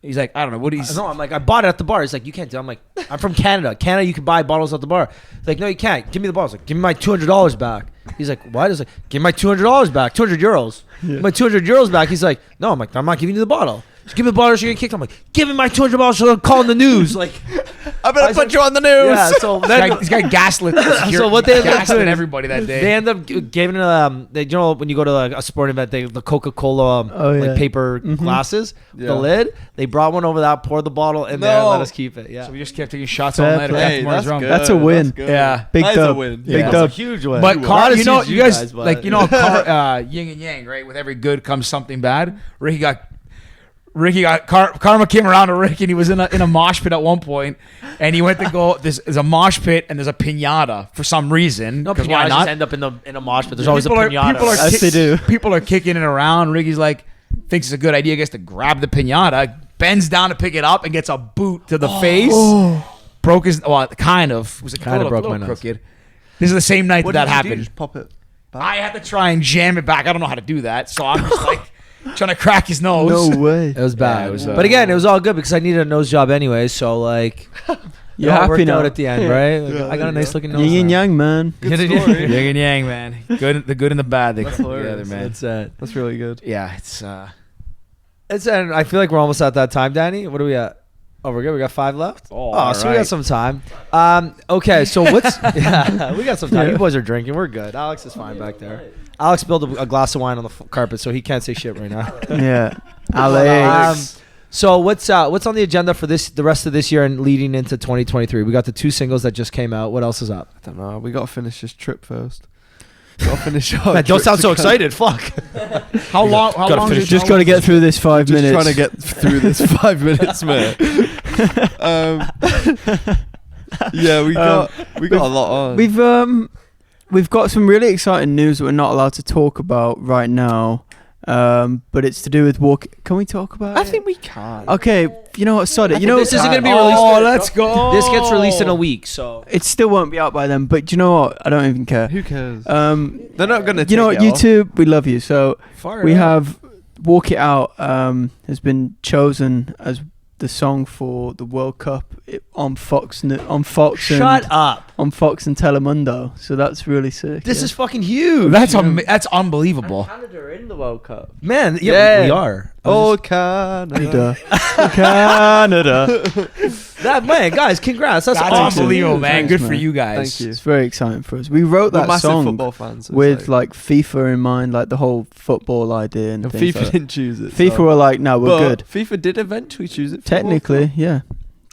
He's like, I don't know. What he's No, I'm like, I bought it at the bar. He's like, you can't do it. I'm like, I'm from Canada. Canada, you can buy bottles at the bar. He's like, no, you can't. Give me the bottles. Like, give me my $200 back. He's like, what? He's like, give me my $200 back. 200 euros. Give me my 200 euros back. He's like, no. I'm like, I'm not giving you the bottle. Just give me the bottle or you're getting kicked. I'm like, give me my $200 so I'm calling the news. Like, I better put you on the news. yeah. So then, this guy gaslit. So what they ended up gaslit doing- everybody that day. they end up giving you know when you go to like a sporting event, the Coca-Cola like paper glasses, the lid. They brought one over that, poured the bottle in there, and let us keep it. Yeah, So we just kept taking shots Fair all night. play. Of Hey, Captain Morgan's that's rum. good. That's a win. That's good. Yeah. Big That is a dub. win. Big that's dub. a huge win. But Not as you know, huge as you guys guys, but- like, yin and yang, right? With every good comes something bad. Karma came around to Rick, and he was in a mosh pit at one point, and he went to go. There's a mosh pit, and there's a piñata for some reason. No, 'cause pinatas why just not? end up in a mosh pit. There's always a People are- pinata. people are Yes, they do. People are kicking it around. Ricky's like, thinks it's a good idea, I guess, to grab the piñata, bends down to pick it up, and gets a boot to the face. Broke his, kind of. Was it Kinda little- broke little my nose. crooked. This is the same night What that did you do? happened. Just pop it back? I had to try and jam it back. I don't know how to do that, so I'm just like trying to crack his nose. No way. It was bad. Yeah, it was, but again, it was all good because I needed a nose job anyway. So like, You're it all happy worked now. out at the end, right? Like, Yeah, I got there a you nice go. looking nose. Yin and now. yang, man. Good story. Yin and yang, man. The good and the bad. They That's come hilarious. together, man. That's it. That's really good. Yeah, It's and I feel like we're almost at that time, Danny. What are we at? Oh, we're good. We got 5 left. Oh, So we alright. got some time. Okay, so what's? Yeah, we got some time. You boys are drinking. We're good. Alex is fine back there. Alex spilled a glass of wine on the carpet, so he can't say shit right now. Yeah. Alex. So what's on the agenda for the rest of this year and leading into 2023? We got the 2 singles that just came out. What else is up? I don't know. We got to finish this trip first. Got to finish our Man, don't trip sound so together. excited. Fuck. How long? How long? is it- Just how got to long get is through this 5 Just minutes. trying to get through this 5 minutes, mate. Yeah, we got a lot on. We've got some really exciting news that we're not allowed to talk about right now. But it's to do with walk. Can we talk about it? I think we can. Okay, you know what? Sorry, you know this isn't gonna be released. Oh, let's go. This gets released in a week, so it still won't be out by then. But you know what? I don't even care. Who cares? They're not gonna You know what? take it off. YouTube, we love you. So Fire we it up. have "Walk It Out" has been chosen as the song for the World Cup on Fox. shut up. On Fox and Telemundo. So that's really sick. This yeah. is fucking huge. That's unbelievable. Canada are in the World Cup. Man, Yeah. we are. Oh, Canada. Canada. That man, guys, congrats. That's That's awesome. unbelievable, man. Thanks, Good for man. you guys. Thank you. It's very exciting for us. We wrote We're that massive song football fans. so it's with like FIFA in mind, like the whole football idea and and things FIFA like that. didn't choose it. FIFA so. were like, no, we're But good. FIFA did eventually choose it. For the World Technically, Cup. yeah.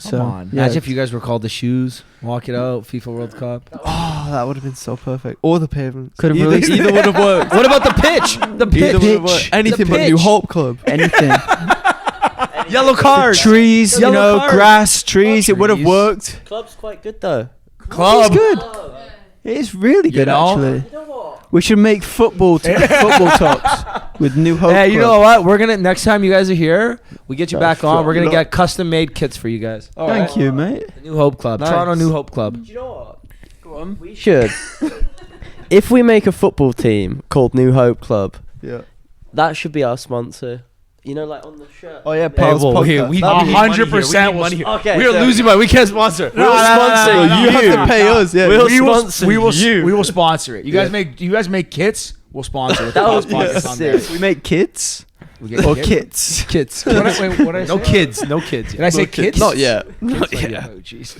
So, on. yeah. Imagine if you guys were called the Shoes, Walk It Out, FIFA World Cup. Oh, that would have been so perfect. Or the pavements. Could have either, released- either would have worked. What about the pitch? The Either pitch. would have worked. Anything but pitch. New Hope Club. anything. Yellow card. Trees, you Yellow know, cards. grass, trees. It would have Trees. worked. Club's quite good though. Club. It's good. It is really You good, know? actually. We should make football tops with New Hope. Hey, you Club. know what? We're gonna next time you guys are here, we get you That's back on. true. We're gonna Look. get custom made kits for you guys. Thank you, mate. The New Hope Club, Nice. Toronto New Hope Club. Do you know what? Go on. We should. If we make a football team called New Hope Club, Yeah. that should be our sponsor. You know, like on the shirt. Oh yeah, Hey, Pals well, podcast. we That'd be- 100% money here. Okay. We are so losing money. We can't sponsor. We'll sponsor No, you have to pay us. Yeah. We'll we will sponsor we will you. we will sponsor it. You guys Yeah. make kits. We'll sponsor it. That The would be Podcast on there. sick. We make kids We get or kits. kits. Kids. What I No say? kids. No kids. Did I say kids? Not yet. Not Yeah. yet. Oh jeez.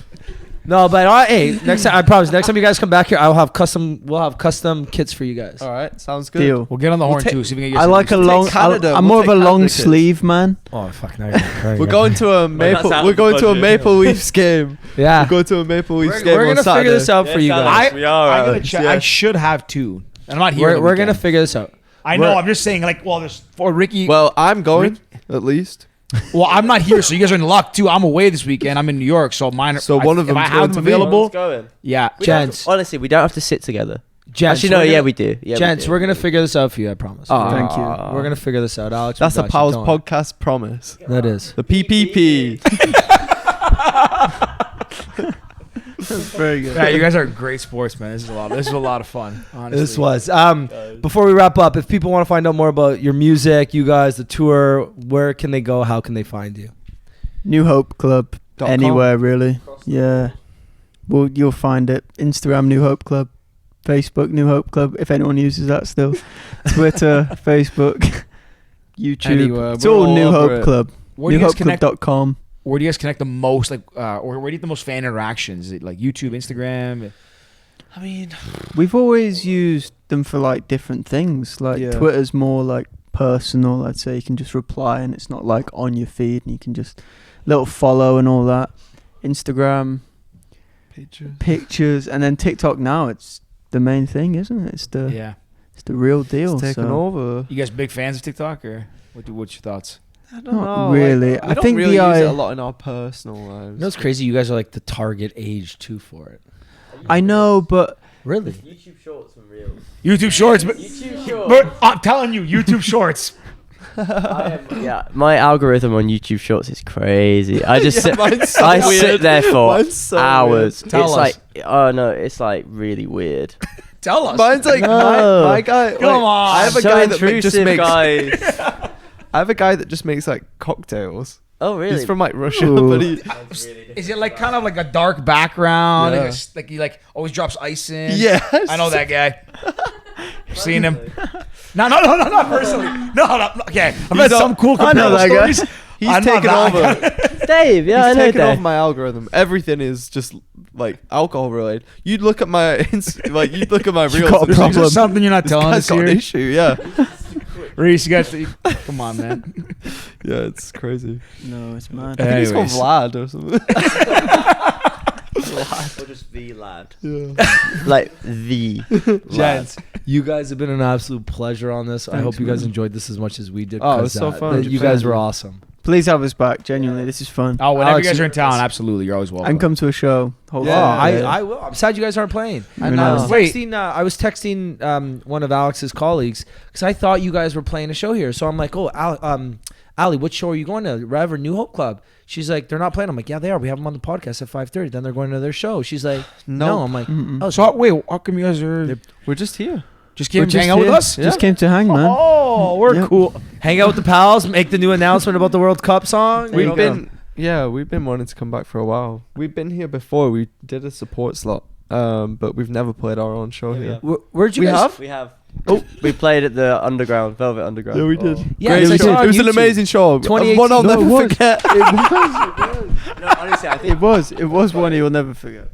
No, but hey, next time I promise. Next time you guys come back here, We'll have custom kits for you guys. All right, sounds good. Deal. We'll get on the horn take- too. See if we can get I some like a of these. long. Canada. I'm We'll more of a take long Canada kids. sleeve man. Oh fuck! Now you're crying. We're going to a Maple. that's out We're of going to a budget. Maple Leafs game. Yeah. We're going to a Maple Leafs game We're on gonna Saturday. figure this out for you guys. I, we are. I'm gonna check. yeah. I should have two. And I'm not here. We're gonna figure this out. I know. we're- I'm just saying. Like, well, there's for Ricky. Well, I'm going at least. Well, I'm not here, so you guys are in luck too. I'm away this weekend. I'm in New York, so mine. So one of if I them's have going them to me. available. Going. Yeah, Gents, Honestly, we don't have to sit together. gents, Actually, no, we're yeah, gonna- we do. Yeah, Gents, we do. we're gonna figure this out for you. I promise. Thank you. We're gonna figure this out, Alex. we That's a got you, Pals don't worry. podcast promise. That is. The PPP. Very good. Yeah, you guys are great sportsmen. This is a lot of fun. Honestly, This was. Before we wrap up, if people want to find out more about your music, you guys, the tour, where can they go? How can they find you? New Hope Club. .com. Anywhere really. Yeah. Well, you'll find it. Instagram New Hope Club. Facebook New Hope Club, if anyone uses that still. Twitter, Facebook, YouTube. Anywhere, It's we're all all New over Hope it. Club. where do you guys connect? NewHopeClub.com. Where do you guys connect the most? Like, or where do you get the most fan interactions? Is it like YouTube, Instagram? I mean, We've always used them for like different things. Like Yeah. Twitter's more like personal. I'd say you can just reply and it's not like on your feed, and you can just little follow and all that. Instagram, pictures, and then TikTok. Now it's the main thing, isn't it? It's the Yeah. it's the real deal. it's taken so. over. You guys big fans of TikTok, or what's your thoughts? I don't Not know. really. Like, I we don't think really the use it I- a lot in our personal lives. You know, it's crazy. You guys are like the target age too for it. I know, but Really? YouTube Shorts and Reels. YouTube Shorts, but, YouTube Shorts. but I'm telling you, YouTube Shorts. Yeah, my algorithm on YouTube Shorts is crazy. I just sit, mine's so I weird. sit there for Mine's so hours. weird. Tell it's us. like, oh no, it's like really weird. Tell us. Mine's like No. my guy. Come on. I have a So guy that just intrusive, makes. guys. I have a guy that just makes like cocktails. Oh really? He's from like Russia, Ooh. but he. Is it like kind of like a dark background? Yeah. Like he like always drops ice in. Yes. I know that guy. I've seen him. No, not personally. No. Okay, I've had some cool I know comparable that guy. stories. He's I'm not taken that over. guy. Dave, yeah, I He's know taken Dave. off my algorithm. Everything is just like alcohol related. You'd look at my you'd look at my reels. got a and it's Is there problem. something you're not This telling guy's us got an here? issue. Yeah, Reece, you guys, come on, man. yeah, it's crazy. no, it's mad. I think he's called Anyways. Vlad or something. Or just the lad. Yeah. Like the lad. Gents, you guys have been an absolute pleasure on this. I Thanks, hope you guys man. enjoyed this as much as we did. Oh, it 'cause, was so fun. You guys were awesome. Please have us back. Genuinely, this is fun. Oh, whenever Alex, you guys are in you- town, absolutely, you're always welcome. And come to a show. Hopefully. Oh, Yeah. I will. I'm sad you guys aren't playing. I And know. I was Wait. texting. I was texting one of Alex's colleagues because I thought you guys were playing a show here. So I'm like, oh, Ali, what show are you going to? Rev or New Hope Club? She's like, they're not playing. I'm like, yeah, they are. We have them on the podcast at 5:30. Then they're going to their show. She's like, no. I'm like, Mm-mm. oh, So wait, how come you guys are We're just here. just came We're to just hang out with here. us? Just came to hang, man. Oh, we're Yep. cool. hang out with the pals, make the new announcement about the World Cup song. There you We've go. we've been wanting to come back for a while. We've been here before. We did a support slot, but we've never played our own show here. Where'd you We guys? have? We have. Oh, we played at the Underground, Velvet Underground. Yeah, we did. Yeah, Great it's like show. on It was an YouTube. amazing show. 2018. One I'll No, it never was. forget. No, honestly, I think It was. It was one you'll never forget.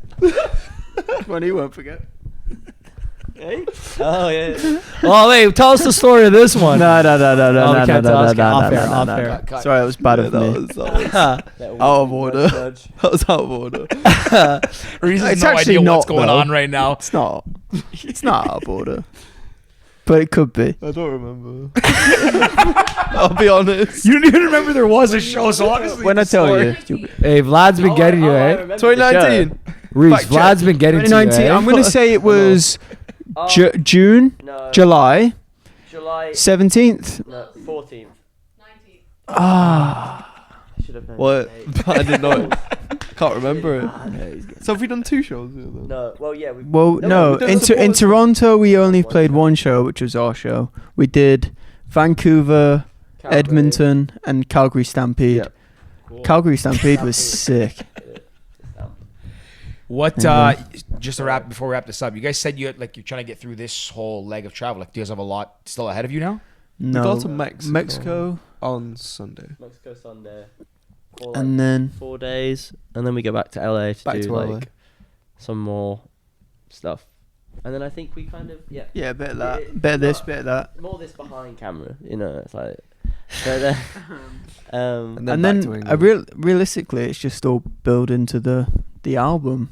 One you won't forget. Oh yeah. Oh wait, tell us the story of this one. No, Oh, we can't tell us. Off air, no, off no, air. no. Sorry, that was bad of that me. was out of order. That was out of order. Reece has It's no actually idea what's not, going though. on right now. It's not. It's not out of order. But it could be. I don't remember. I'll be honest. You didn't even remember there was a show, so obviously. When I the tell story- you, you'll be. Hey, Vlad's been getting you, eh? 2019. Reece, Fact check. Vlad's been getting to you, 2019. eh? I'm gonna say it was Oh, June, no, July July 17th. no, 14th. 19. Ah, I should have known. What? Hey. I didn't know it. Can't remember it. So have we done 2 shows here then? No, well yeah. We, well, no. we did a In support Toronto, we only played one show, which was our show. We did Vancouver, Calgary. Edmonton, and Calgary Stampede. Yeah. Cool. Calgary Stampede was sick. What? Yeah. Just to wrap before we wrap this up, you guys said you're trying to get through this whole leg of travel. Like, do you guys have a lot still ahead of you now? No, We go to Mexico. Mexico, On Sunday. Mexico Sunday. For, and then 4 days, and then we go back to LA to Back do to LA. like some more stuff, and then I think we kind of yeah, a bit of Yeah, that, bit of this, bit of that. more this behind camera, you know. It's like, but then, And And back to then England. realistically, it's just all build into the album,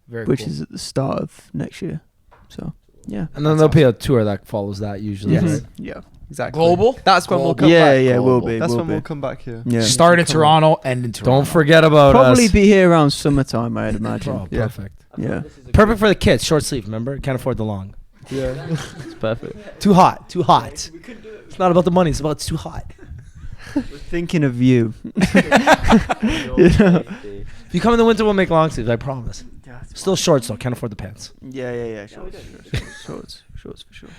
Very which cool. is at the start of next year. So yeah, And then there'll be a tour that follows that usually. yes, right? yeah. Exactly. Global? That's when we'll come Yeah, back. yeah, we'll Global. be. That's we'll when be. we'll come back here. Yeah. Start in Come Toronto, end in Toronto. Don't forget about Probably us. be here around summertime, I'd imagine. Oh, Yeah. perfect. Yeah. Perfect for the kids. Short sleeve, remember? Can't afford the long. Yeah. It's perfect. Too hot. Too hot. It's not about the money. It's about it's too hot. We're thinking of you. You know? If you come in the winter, we'll make long sleeves. I promise. Still shorts though. Can't afford the pants. Yeah. Shorts for sure.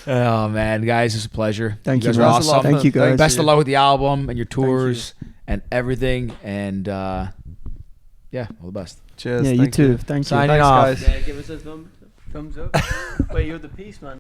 Oh man, guys, it's a pleasure. Thank you, guys man. are That's a lot of awesome. fun. Thank you, guys. Best of you. luck with the album and your you. tours and everything. And yeah, all the best. Cheers. Yeah, you thank too. Thank you. Signing Thanks, off. guys. Yeah, give us a thumbs up. Wait, you're the piece, man.